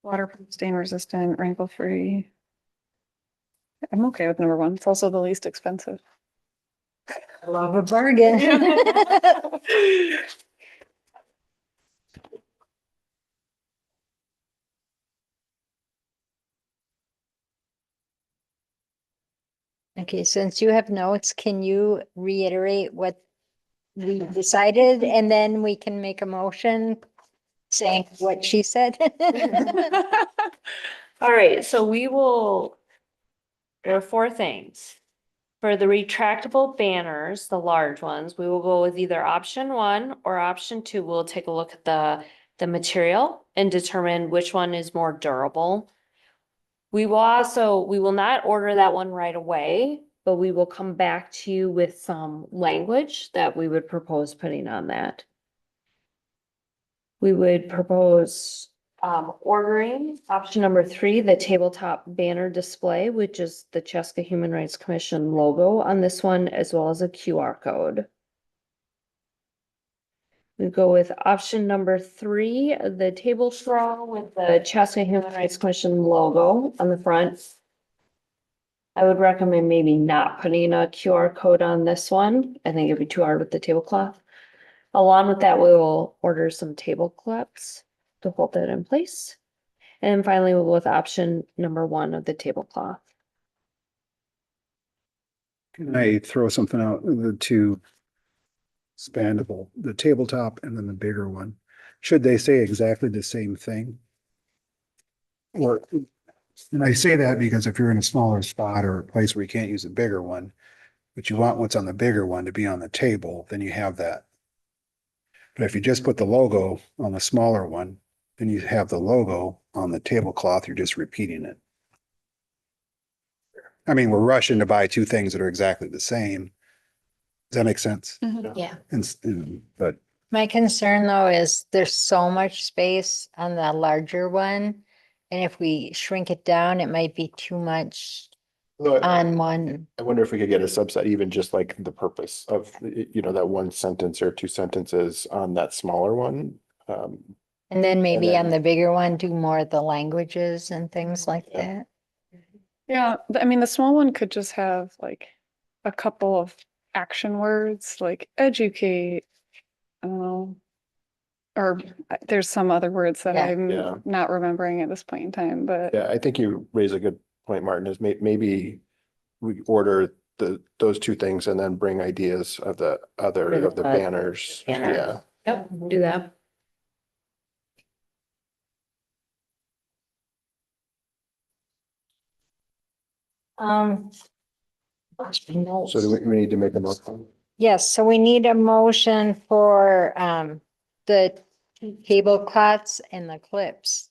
Waterproof, stain resistant, wrinkle free. I'm okay with number 1. It's also the least expensive. I love a bargain. Okay, since you have notes, can you reiterate what we decided and then we can make a motion saying what she said? All right, so there are 4 things. For the retractable banners, the large ones, we will go with either option 1 or option 2. We'll take a look at the material and determine which one is more durable. We will not order that one right away, but we will come back to you with some language that we would propose putting on that. We would propose ordering option number 3, the tabletop banner display, which is the Chaska Human Rights Commission logo on this one, as well as a QR code. We go with option number 3, the table straw with the Chaska Human Rights Commission logo on the front. I would recommend maybe not putting a QR code on this one. I think it'd be too hard with the tablecloth. Along with that, we will order some table clips to hold it in place. And then finally, we'll go with option number 1 of the tablecloth. Can I throw something out? The two expandable, the tabletop and then the bigger one. Should they say exactly the same thing? Or, and I say that because if you're in a smaller spot or a place where you can't use a bigger one, but you want what's on the bigger one to be on the table, then you have that. But if you just put the logo on the smaller one, then you have the logo on the tablecloth, you're just repeating it. I mean, we're rushing to buy two things that are exactly the same. Does that make sense? Yeah. But My concern though is there's so much space on the larger one. And if we shrink it down, it might be too much on one. I wonder if we could get a subset, even just like the purpose of, that one sentence or two sentences on that smaller one. And then maybe then- on the bigger one, do more of the languages and things like Yeah. that. Yeah, I mean, the small one could just have like a couple of action words like educate. I don't know. Or there's some other words that Yeah. I'm Yeah. not remembering at this point in time, but Yeah, I think you raise a good point, Martin, is maybe we order those two things and then bring ideas of the other, of the banners. Banner. Yeah. Yep, do that. Um. So do we need to make a motion? Yes, so we need a motion for the tablecloths and the clips.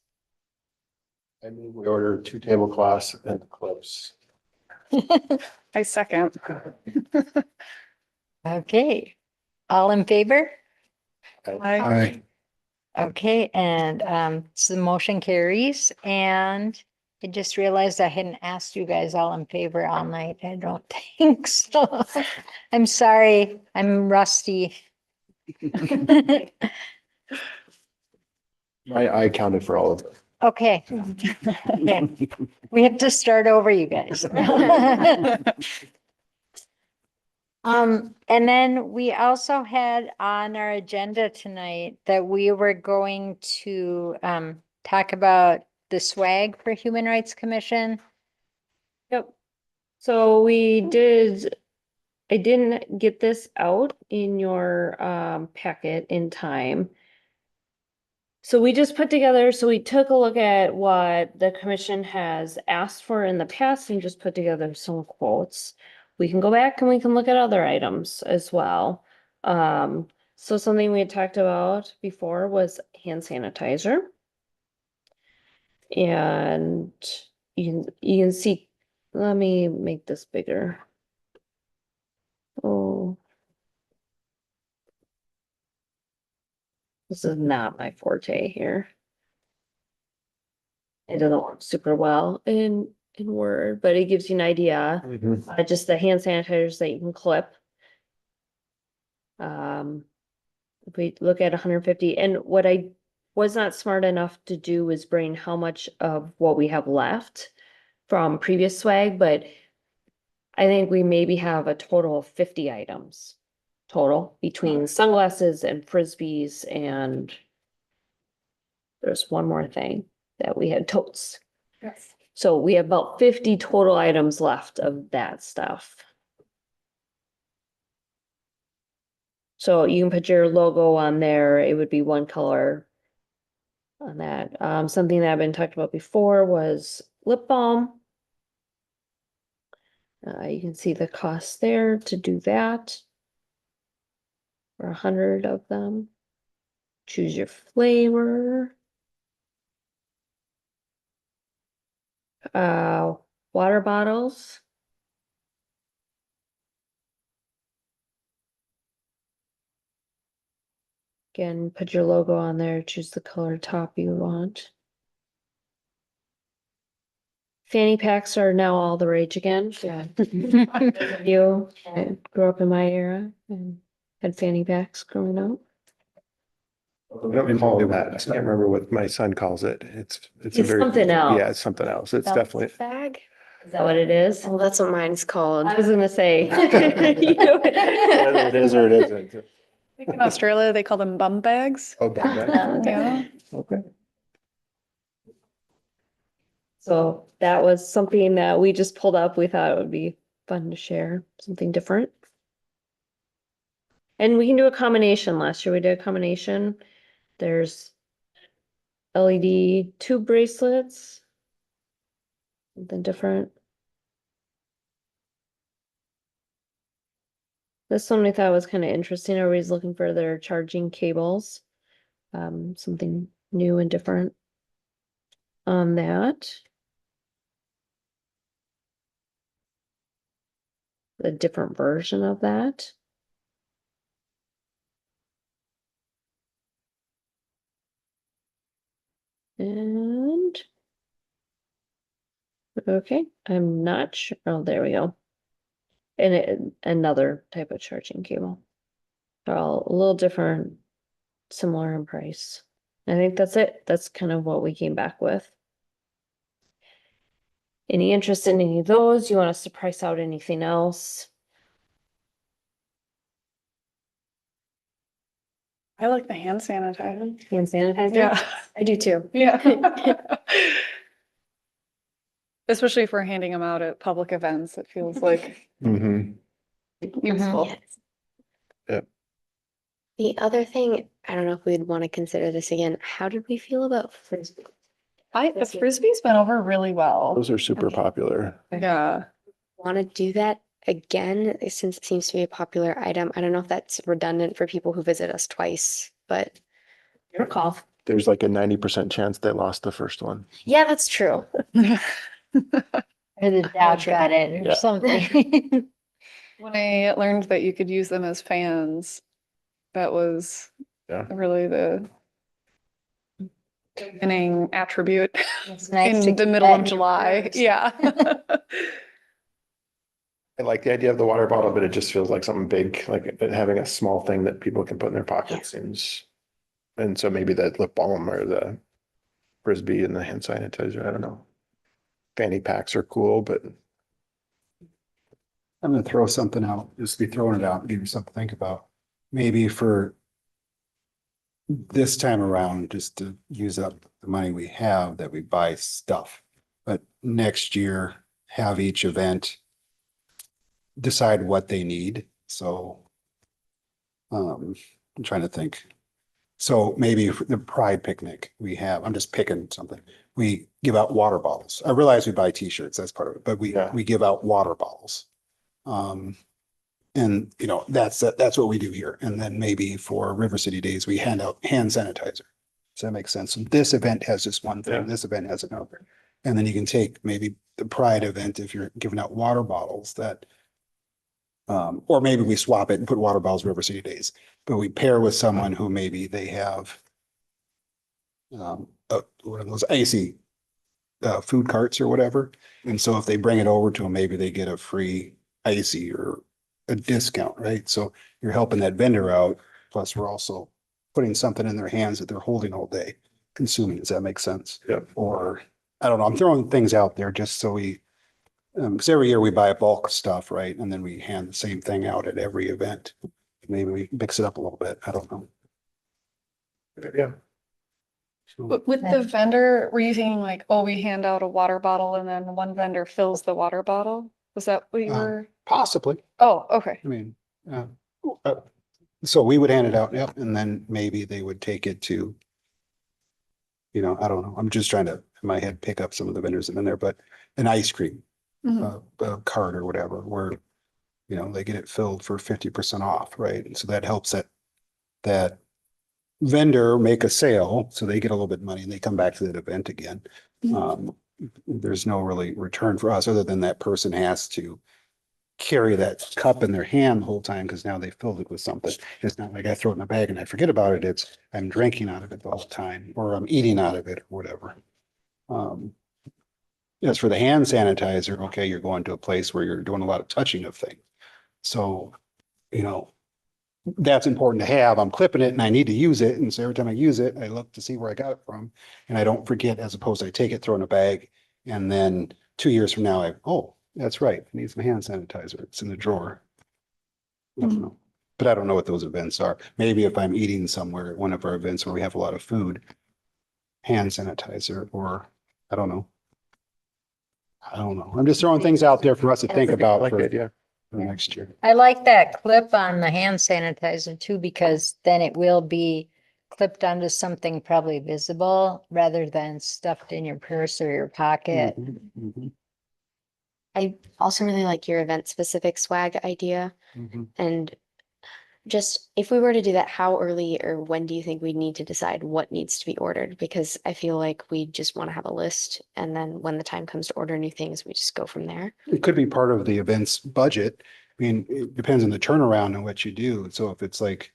I mean, we order 2 tablecloths and clips. I second. Okay, all in favor? I, Okay, and so the motion carries, and I just realized I hadn't asked you guys all in favor all night. I don't think so. I'm sorry, I'm rusty. I counted for all of it. Okay. Okay. We have to start over, you guys. And then we also had on our agenda tonight that we were going to talk about the swag for Human Rights Commission. Yep. So I didn't get this out in your packet in time. So we just put together, so we took a look at what the commission has asked for in the past and just put together some quotes. We can go back and we can look at other items as well. So something we had talked about before was hand sanitizer. And you can see, let me make this bigger. Oh. This is not my forte here. It doesn't work super well in Word, but it gives you an idea. Just the hand sanitizers that you can clip. If we look at 150, and what I was not smart enough to do is bring how much of what we have left from previous swag, but I think we maybe have a total of 50 items total between sunglasses and frisbees, and there's one more thing that we had totes. Yes. So we have about 50 total items left of that stuff. So you can put your logo on there. It would be one color on that. Something that I've been talked about before was lip balm. You can see the cost there to do that. For 100 of them. Choose your flavor. Water bottles. Again, put your logo on there, choose the color top you want. Fanny packs are now all the rage again. Yeah. You I grew up in my era and had fanny packs growing up. I don't call it that. I can't remember what my son calls it. It's a It's very. something else. Yeah, it's something else. It's Belt definitely, Bag. Is that what it is? Well, that's what mine's called. I was gonna say. Whether it is or it isn't. I think in Australia, they call them bum bags. Oh, bad, bad. Yeah. Okay. So that was something that we just pulled up. We thought it would be fun to share, something different. And we can do a combination. Last year we did a combination. There's LED tube bracelets. Something different. This one we thought was kind of interesting. Everybody's looking for their charging cables. Something new and different on that. A different version of that. And okay, I'm not sure. Oh, there we go. And another type of charging cable. They're all a little different, similar in price. I think that's it. That's kind of what we came back with. Any interest in any of those? You want us to price out anything else? I like the hand sanitizer. Hand sanitizer? Yeah. I do too. Yeah. Especially if we're handing them out at public events, it feels like Mm-hmm. useful. Yes. Yep. The other thing, I don't know if we'd want to consider this again. How did we feel about frisbee? The frisbee's been over really well. Those are super Okay. popular. Yeah. Want to do that again since it seems to be a popular item? I don't know if that's redundant for people who visit us twice, but Your call. There's like a 90% chance they lost the first one. yeah, that's true. Or the dog try. got it or Yeah. something. When I learned that you could use them as fans, that was Yeah. really the winning attribute It's nice in to the keep middle that of in your July. purse. Yeah. I like the idea of the water bottle, but it just feels like something big, like having a small thing that people can put in their pocket seems. And so maybe the lip balm or the frisbee and the hand sanitizer, I don't know. Fanny packs are cool, but I'm gonna throw something out, just be throwing it out, and give you something to think about. Maybe for this time around, just to use up the money we have that we buy stuff. But next year, have each event decide what they need. So I'm trying to think. So maybe for the Pride picnic we have, I'm just picking something. We give out water bottles. I realize we buy t-shirts, that's part of it, but Yeah. we give out water bottles. And you know, that's what we do here. And then maybe for River City Days, we hand out hand sanitizer. Does that make sense? So this event has just one Yeah. thing, this event has another. And then you can take maybe the Pride event, if you're giving out water bottles that or maybe we swap it and put water bottles River City Days, but we pair with someone who maybe they have one of those icy food carts or whatever. And so if they bring it over to them, maybe they get a free icy or a discount, right? So you're helping that vendor out. Plus we're also putting something in their hands that they're holding all day, consuming. Does that make sense? Yeah. Or I don't know, I'm throwing things out there just so we, because every year we buy a bulk of stuff, right? And then we hand the same thing out at every event. Maybe we mix it up a little bit. I don't know. yeah. But with the vendor, were you thinking like, oh, we hand out a water bottle and then one vendor fills the water bottle? Was that what you were? Possibly. Oh, okay. I mean, so we would hand it out, yep, and then maybe they would take it to, you know, I don't know. I'm just trying to, in my head, pick up some of the vendors that have been there, but an ice cream Mhm. cart or whatever, where, you know, they get it filled for 50% off, right? And so that helps that vendor make a sale, so they get a little bit of money and they come back to that event again. Mhm. There's no really return for us, other than that person has to carry that cup in their hand the whole time, because now they filled it with something. It's not like I throw it in a bag and I forget about it. It's I'm drinking out of it the whole time, or I'm eating out of it or whatever. As for the hand sanitizer, okay, you're going to a place where you're doing a lot of touching of things. So, you know, that's important to have. I'm clipping it and I need to use it. And so every time I use it, I look to see where I got it from. And I don't forget, as opposed to I take it, throw it in a bag, and then 2 years from now, oh, that's right, I need some hand sanitizer. It's in the drawer. I don't know. But I don't know what those events are. Maybe if I'm eating somewhere at one of our events where we have a lot of food, hand sanitizer, or I don't know. I don't know. I'm just throwing things out there for us to think I about like for the idea. next year. I like that clip on the hand sanitizer too, because then it will be clipped onto something probably visible rather than stuffed in your purse or your pocket. Mhm, mhm, I also really like your event specific swag idea. mhm. And just if we were to do that, how early or when do you think we need to decide what needs to be ordered? Because I feel like we just want to have a list, and then when the time comes to order new things, we just go from there. It could be part of the event's budget. I mean, it depends on the turnaround and what you do. So if it's like,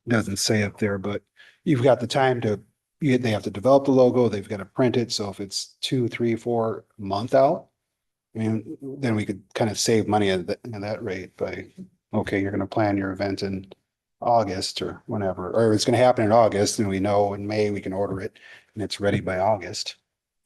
doesn't say up there, but you've got the time to, they have to develop the logo, they've got to print it. So if it's 2, 3, 4 month out, I mean, then we could kind of save money at that rate by, okay, you're going to plan your event in August or whenever, or it's going to happen in August and we know in May we can order it and it's ready by August.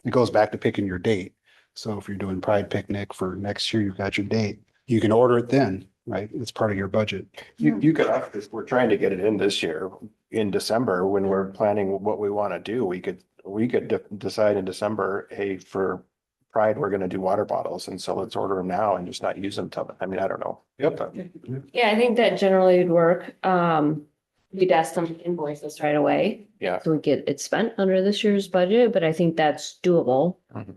It goes back to picking your date. So if you're doing Pride Picnic for next year, you've got your date, you can order it then, right? It's part of your budget. You could, if we're trying to get it in this year, in December, when we're planning what we want to do, we could decide in December, hey, for Pride, we're gonna do water bottles, and so let's order them now and just not use them till, I mean, I don't know. Yep. Yeah, I think that generally would work. We'd ask them to invoice us right away. Yeah. So we get it spent under this year's budget, but I think that's doable. Mhm.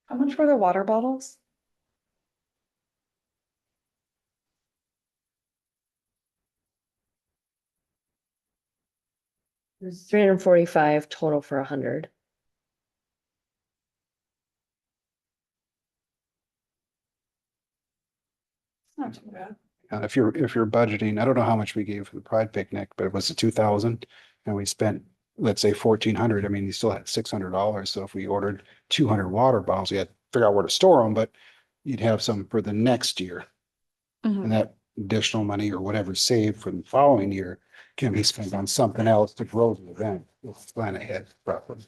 How much were the water bottles? There's 345 total for 100. Not too bad. If you're budgeting, I don't know how much we gave for the Pride Picnic, but it was 2,000 and we spent, let's say 1,400. I mean, you still had $600. So if we ordered 200 water bottles, we had to figure out where to store them, but you'd have some for the next year. And that additional money or whatever saved for the following year can be spent on something else to grow the event. Let's plan ahead properly.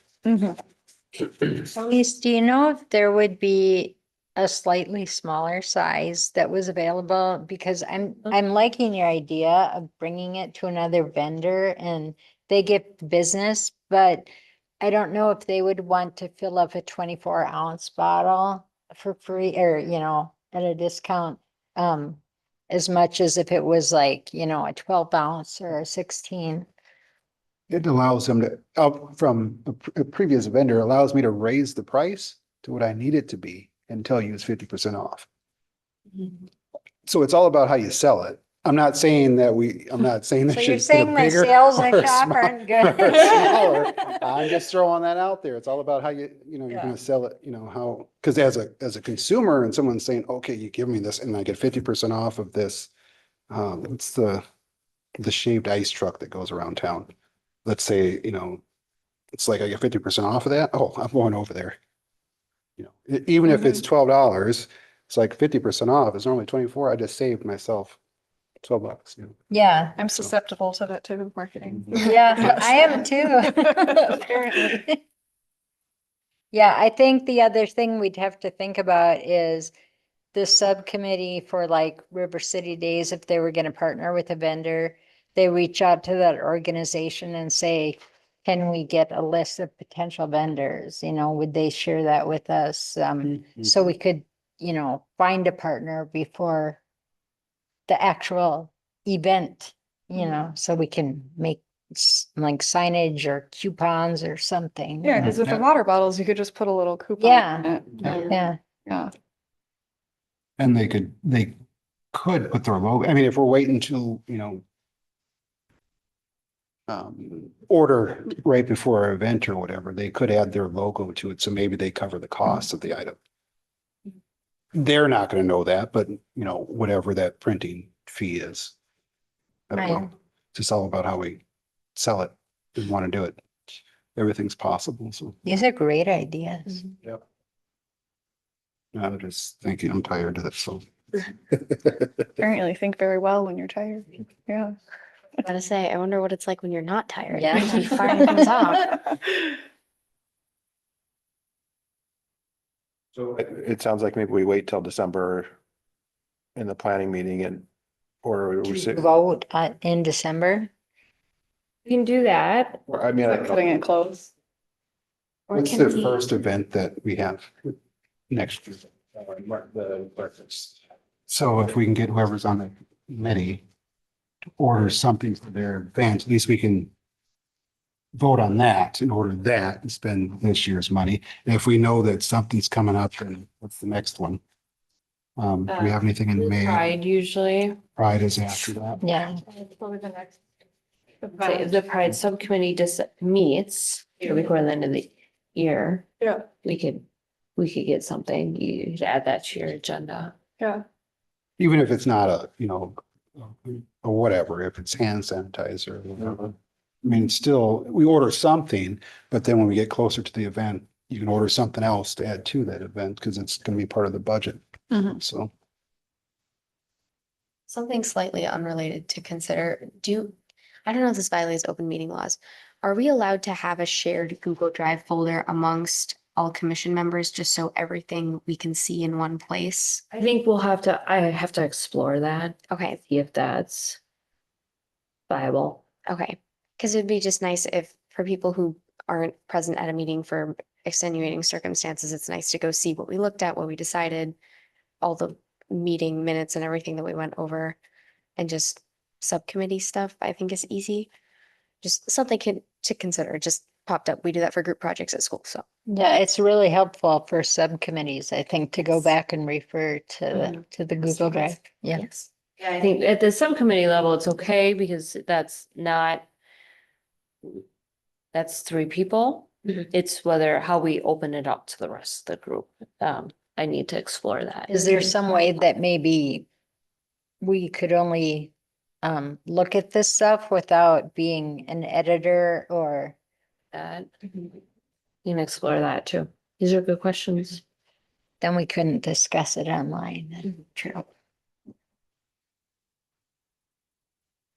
Elise, do you know if there would be a slightly smaller size that was available? Because I'm liking your idea of bringing it to another vendor and they get business, but I don't know if they would want to fill up a 24-ounce bottle for free or, at a discount. As much as if it was like, a 12-ounce or a 16. It allows them to, from a previous vendor, allows me to raise the price to what I need it to be and tell you it's 50% off. So it's all about how you sell it. I'm not saying that So they you're should get saying a my bigger sales or at a shop small- aren't or a good? smaller. I'm just throwing that out there. It's all about how you're Yeah. gonna sell it, how, because as a consumer and someone's saying, okay, you give me this and I get 50% off of this. It's the shaved ice truck that goes around town. Let's say, it's like I get 50% off of that. Oh, I'm going over there. Even if it's $12, it's like 50% off. It's normally 24. I just saved myself $12. Yeah, I'm susceptible to that type of marketing. yeah, I am too, apparently. Yeah, I think the other thing we'd have to think about is the subcommittee for like River City Days, if they were gonna partner with a vendor, they reach out to that organization and say, can we get a list of potential vendors? Would they share that with us? So we could, find a partner before the actual event, so we can make like signage or coupons or something. Yeah, because with the water bottles, you could just put a little coupon. Yeah. in it. Yeah, Yeah. And they could put their logo. I mean, if we're waiting to, order right before our event or whatever, they could add their logo to it. So maybe they cover the cost of the item. They're not going to know that, but whatever that printing fee is. I don't Right. know. It's just all about how we sell it and want to do it. Everything's possible. So these are great ideas. I'm just thinking I'm tired of this. So. Apparently think very well when you're tired. Yeah. I gotta say, I wonder what it's like when you're not tired. Yeah. You find things off. So it sounds like maybe we wait till December in the planning meeting and, or we say, Vote in December. We can do that. or I mean, I Like don't cutting know. it close. Or What's can the we- first event that we have next year? The breakfast. So if we can get whoever's on the committee to order something for their event, at least we can vote on that and order that and spend this year's money. And if we know that something's coming up, then what's the next one? Do we have anything in May? Pride usually. Pride is after that. Yeah. The Pride Subcommittee just meets before the end of the year. Yeah. We could get something, you could add that to your agenda. Yeah. Even if it's not a, you know, or whatever, if it's hand sanitizer, or whatever. I mean, still, we order something, but then when we get closer to the event, you can order something else to add to that event because it's going to be part of the budget. Mhm. So Something slightly unrelated to consider, I don't know if this violates open meeting laws. Are we allowed to have a shared Google Drive folder amongst all commission members, just so everything we can see in one place? I think I have to explore that, Okay, see if that's viable. okay. Because it'd be just nice if, for people who aren't present at a meeting for extenuating circumstances, it's nice to go see what we looked at, what we decided, all the meeting minutes and everything that we went over, and just subcommittee stuff, I think is easy. Just something to consider. It just popped up. We do that for group projects at school, so. Yeah, it's really helpful for subcommittees, I think, to go Yes. back and refer to the Google Drive. Yeah. Yes. Yeah, I think at the subcommittee level, it's okay because that's 3 people. Mhm. It's how we open it up to the rest of the group. I need to explore that. Is there some way that maybe we could only look at this stuff without being an editor or? That. You can explore that too. These are good questions. Then we couldn't discuss it online. True.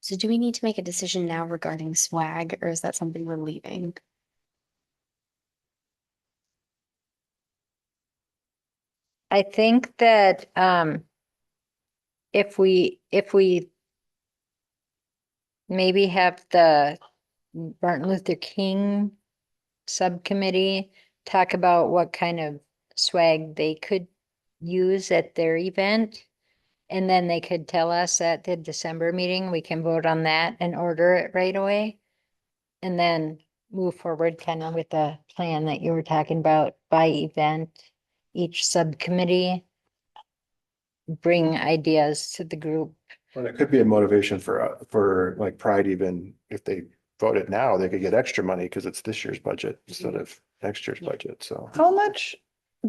So do we need to make a decision now regarding swag, or is that something we're leaving? I think that if we maybe have the Martin Luther King subcommittee talk about what kind of swag they could use at their event. And then they could tell us at the December meeting, we can vote on that and order it right away. And then move forward kind of with the plan that you were talking about by event, each subcommittee bring ideas to the group. Well, it could be a motivation for like Pride, even if they voted now, they could get extra money because it's this year's budget instead of next year's budget, so. How much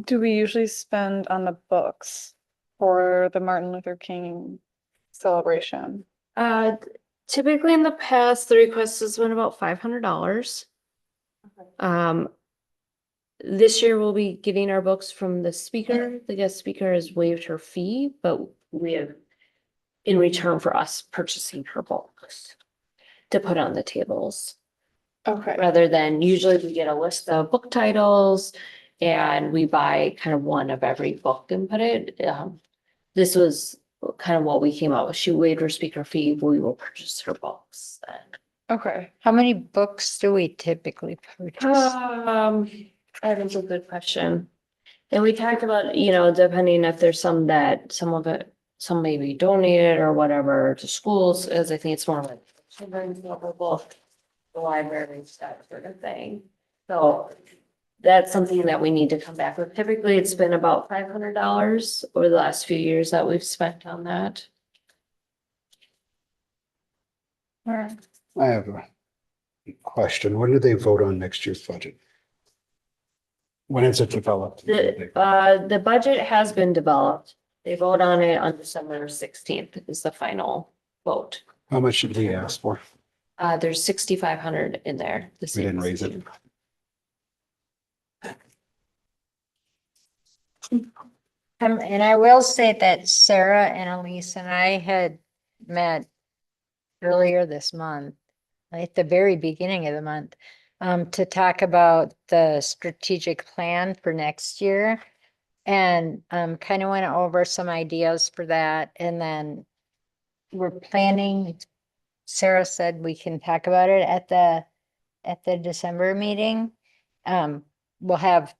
do we usually spend on the books for the Martin Luther King celebration? Typically in the past, the request has been about $500. This year we'll be getting our books from the speaker. The guest speaker has waived her fee, but we have in return for us purchasing her books to put on the tables. Okay. Rather than usually we get a list of book titles and we buy kind of one of every book and put it. This was kind of what we came up with. She waived her speaker fee. We will purchase her books then. Okay. How many books do we typically purchase? That is a good question. And we talked about, depending if there's some may be donated or whatever to schools, as I think it's more like children's level book, the libraries, that sort of thing. So that's something that we need to come back with. Typically, it's been about $500 over the last few years that we've spent on that. I have a question. When do they vote on next year's budget? When is it developed? The budget has been developed. They vote on it on December 16th is the final vote. How much should we ask for? There's 6,500 in there. We didn't raise it. And I will say that Sarah and Elise and I had met earlier this month, at the very beginning of the month, to talk about the strategic plan for next year. And kind of went over some ideas for that. And then we're planning, Sarah said we can talk about it at the December meeting. We'll have,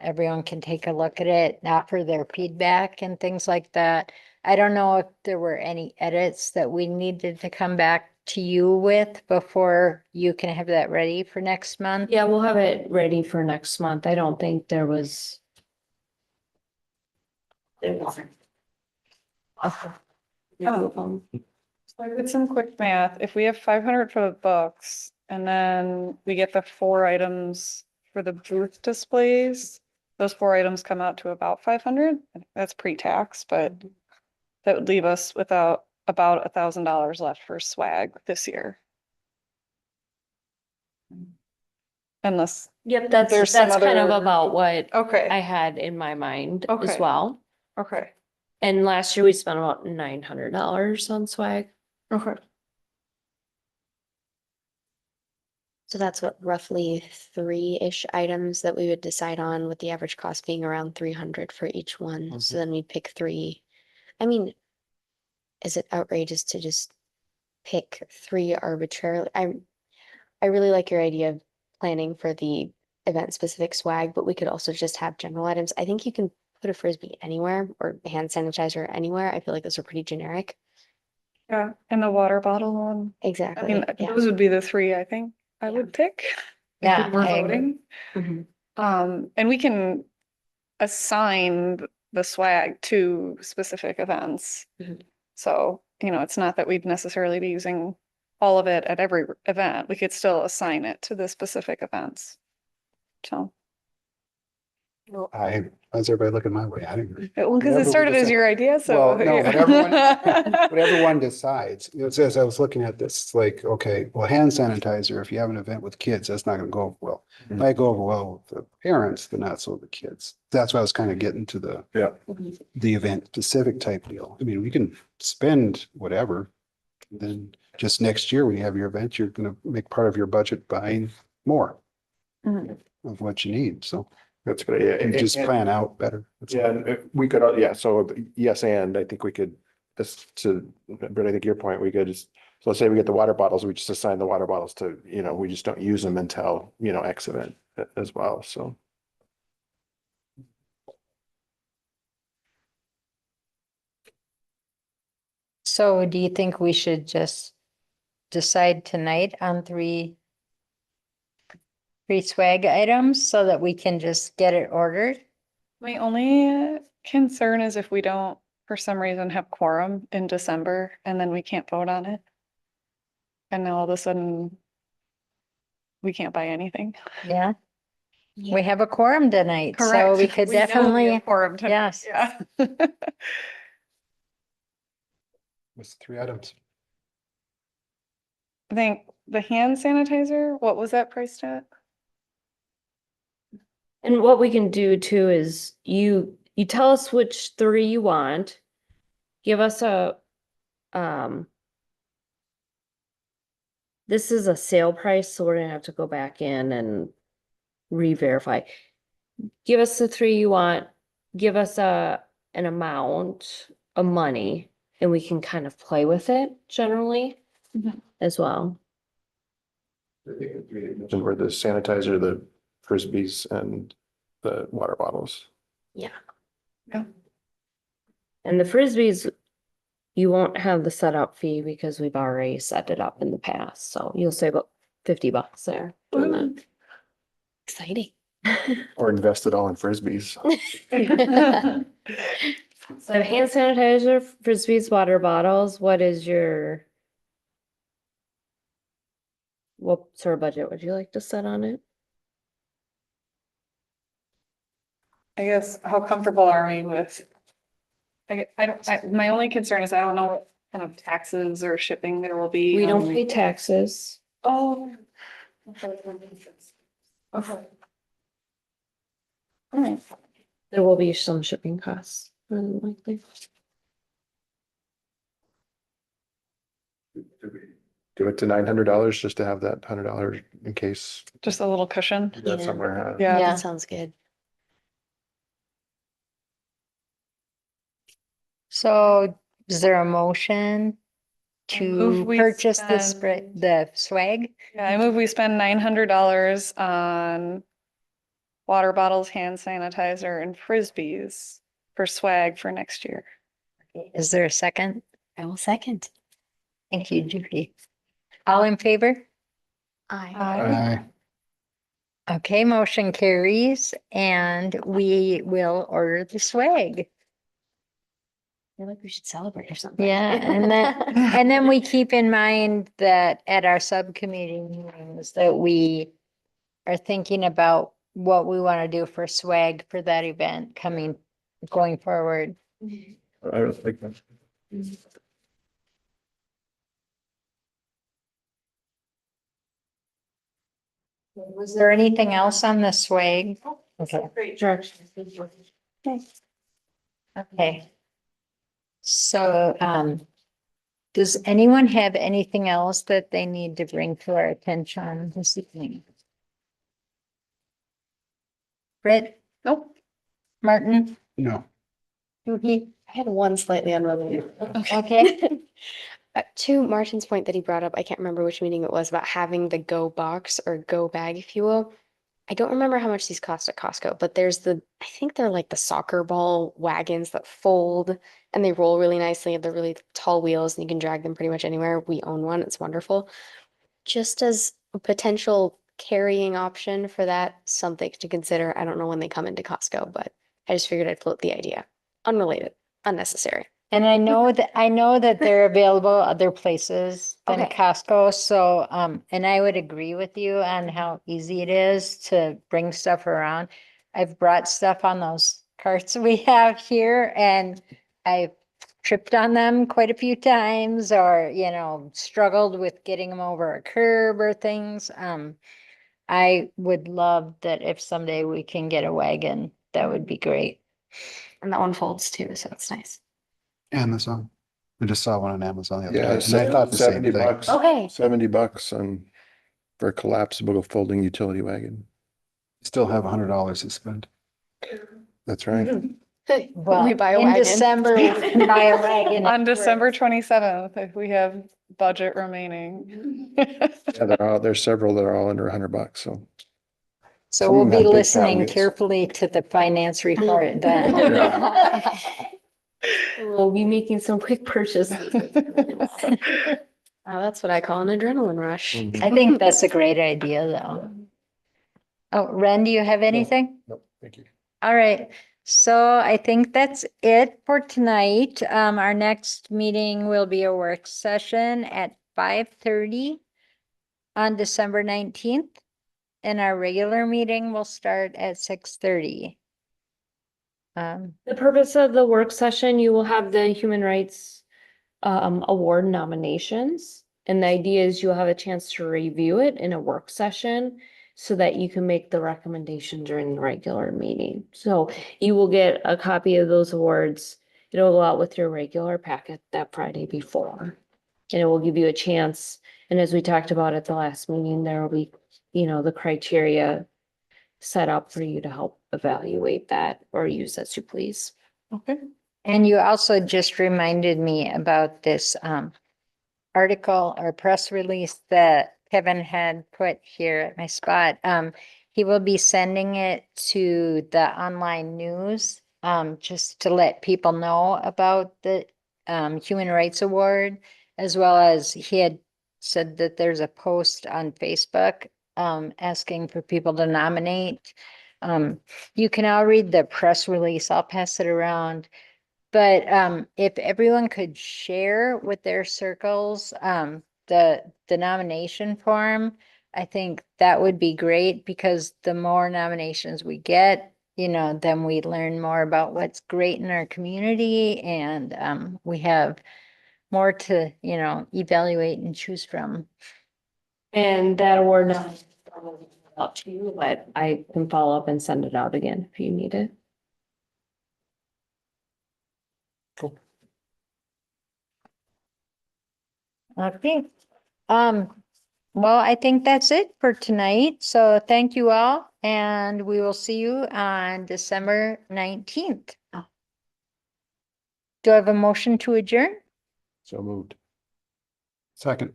everyone can take a look at it, offer their feedback and things like that. I don't know if there were any edits that we needed to come back to you with before you can have that ready for next month. Yeah, we'll have it ready for next month. I don't think there was. So I did some quick math. If we have 500 for the books and then we get the 4 items for the booth displays, those 4 items come out to about 500. That's pre-tax, but that would leave us without about $1,000 left for swag this year. Unless, Yep, There's that's some kind of other- about what okay, I had in my mind as Okay. well. okay, And last year we spent about $900 on swag. okay. So that's what roughly 3-ish items that we would decide on, with the average cost being around 300 for each one. So then we'd pick 3. I mean, is it outrageous to just pick 3 arbitrarily? I really like your idea of planning for the event specific swag, but we could also just have general items. I think you can put a frisbee anywhere or hand sanitizer anywhere. I feel like those are pretty generic. Yeah, and the water bottle one. I Exactly. mean, Yeah. those would be the 3 I think I would pick. if Yeah, we were I agree. voting. Mhm. And we can assign the swag to specific events. Mhm. So, it's not that we'd necessarily be using all of it at every event. We could still assign it to the specific events. So, How's everybody looking my way? I didn't. well, because Whatever it we started as decide. your idea, so. Well, no, whatever one decides, it says, I was looking at this, it's like, okay, well, hand sanitizer, if you have an event with kids, that's not gonna go over well. It might go over well with the parents, but not so the kids. That's why I was kind of getting to the event specific type deal. I mean, we can spend whatever. Then just next year, when you have your event, you're gonna make part of your budget buying more Mhm. of what you need, so. That's a good idea. And just plan out better. That's all. Yeah, and we could, so yes, and I think we could, but I think your point, we could just, so let's say we get the water bottles, we just assign the water bottles to, we just don't use them until, X event as well, so. So do you think we should just decide tonight on 3 swag items so that we can just get it ordered? My only concern is if we don't, for some reason, have quorum in December and then we can't vote on it. And now all of a sudden, we can't buy anything. Yeah, Yeah. we have a quorum tonight, so Correct. we could know we have definitely, Quorum tonight, yes. yeah. What's the 3 items? I think the hand sanitizer, what was that priced at? And what we can do too is you tell us which 3 you want. Give us this is a sale price, so we're gonna have to go back in and re-verify. Give us the 3 you want, give us an amount of money, and we can kind of play with it generally Mhm. as well. And were the sanitizer, the frisbees and the water bottles. Yeah. And the frisbees, you won't have the setup fee because we've already set it up in the past, so you'll save about $50 there doing that. Exciting. Or invest it all in frisbees. So hand sanitizer, frisbees, water bottles, what sort of budget would you like to set on it? I guess, how comfortable are we with? My only concern is I don't know what kind of taxes or shipping there will be. We don't on- pay taxes. Oh. Okay. Okay. All right. There will be some shipping costs, more than likely. Do it to $900 just to have that $100 in case Just a little cushion. that's Yeah. somewhere. Yeah. That sounds good. So is there a motion I move to we purchase the spray, spend- the swag? Yeah, I move we spend $900 on water bottles, hand sanitizer, and frisbees for swag for next year. Is there a second? I will second. Thank you, Judy. All in favor? Aye. Okay, motion carries and we will order the swag. I feel like we should celebrate or something. Yeah, and then we keep in mind that at our subcommittee meetings that we are thinking about what we want to do for swag for that event going forward. I don't think that. Was there anything else on the swag? Okay. Great direction. Okay. So, does anyone have anything else that they need to bring to our attention this evening? Britt, Nope. Martin, No. Juhi? I had one slightly unrelated. Okay. To Martin's point that he brought up, I can't remember which meeting it was about having the go box or go bag, if you will. I don't remember how much these cost at Costco, but there's I think they're like the soccer ball wagons that fold and they roll really nicely. They're really tall wheels and you can drag them pretty much anywhere. We own one. It's wonderful. Just as a potential carrying option for that, something to consider. I don't know when they come into Costco, but I just figured I'd float the idea. Unrelated, unnecessary. And I know that they're available other places than Okay. Costco, so, and I would agree with you on how easy it is to bring stuff around. I've brought stuff on those carts we have here and I've tripped on them quite a few times or, struggled with getting them over a curb or things. I would love that if someday we can get a wagon, that would be great. And that one folds too, so it's nice. Amazon. I just saw one on Amazon the other Yeah, day, and I thought the same 70 thing. bucks. Okay. $70 on for a collapsible folding utility wagon. Still have $100 to spend. That's right. Well, We buy a in wagon. December, we can buy a wagon. On December 27th, if we have budget remaining. Yeah, there's several that are all under $100, so. So Some we'll of them be have big front carefully wheels. carefully to the finance report then. We'll be making some quick purchases. That's what I call an adrenaline rush. Mhm. I think that's a great idea, though. Oh, Ren, do you have anything? Nope, thank you. All right, so I think that's it for tonight. Our next meeting will be a work session at 5:30 on December 19th. And our regular meeting will start at 6:30. The purpose of the work session, you will have the Human Rights Award nominations. And the idea is you'll have a chance to review it in a work session so that you can make the recommendation during the regular meeting. So you will get a copy of those awards. It'll go out with your regular packet that Friday before. And it will give you a chance. And as we talked about at the last meeting, there will be, the criteria set up for you to help evaluate that or use as you please. Okay. And you also just reminded me about this article or press release that Kevin had put here at my spot. He will be sending it to the online news just to let people know about the Human Rights Award, as well as he had said that there's a post on Facebook asking for people to nominate. You can all read the press release. I'll pass it around. But if everyone could share with their circles the nomination form, I think that would be great because the more nominations we get, then we learn more about what's great in our community and we have more to, evaluate and choose from. And that award nomination will be out to you, but I can follow up and send it out again if you need it. Okay. Well, I think that's it for tonight. So thank you all, and we will see you on December 19th. Do I have a motion to adjourn? So moved. Second.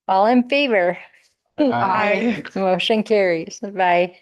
All in favor? Aye. Motion carries. Bye.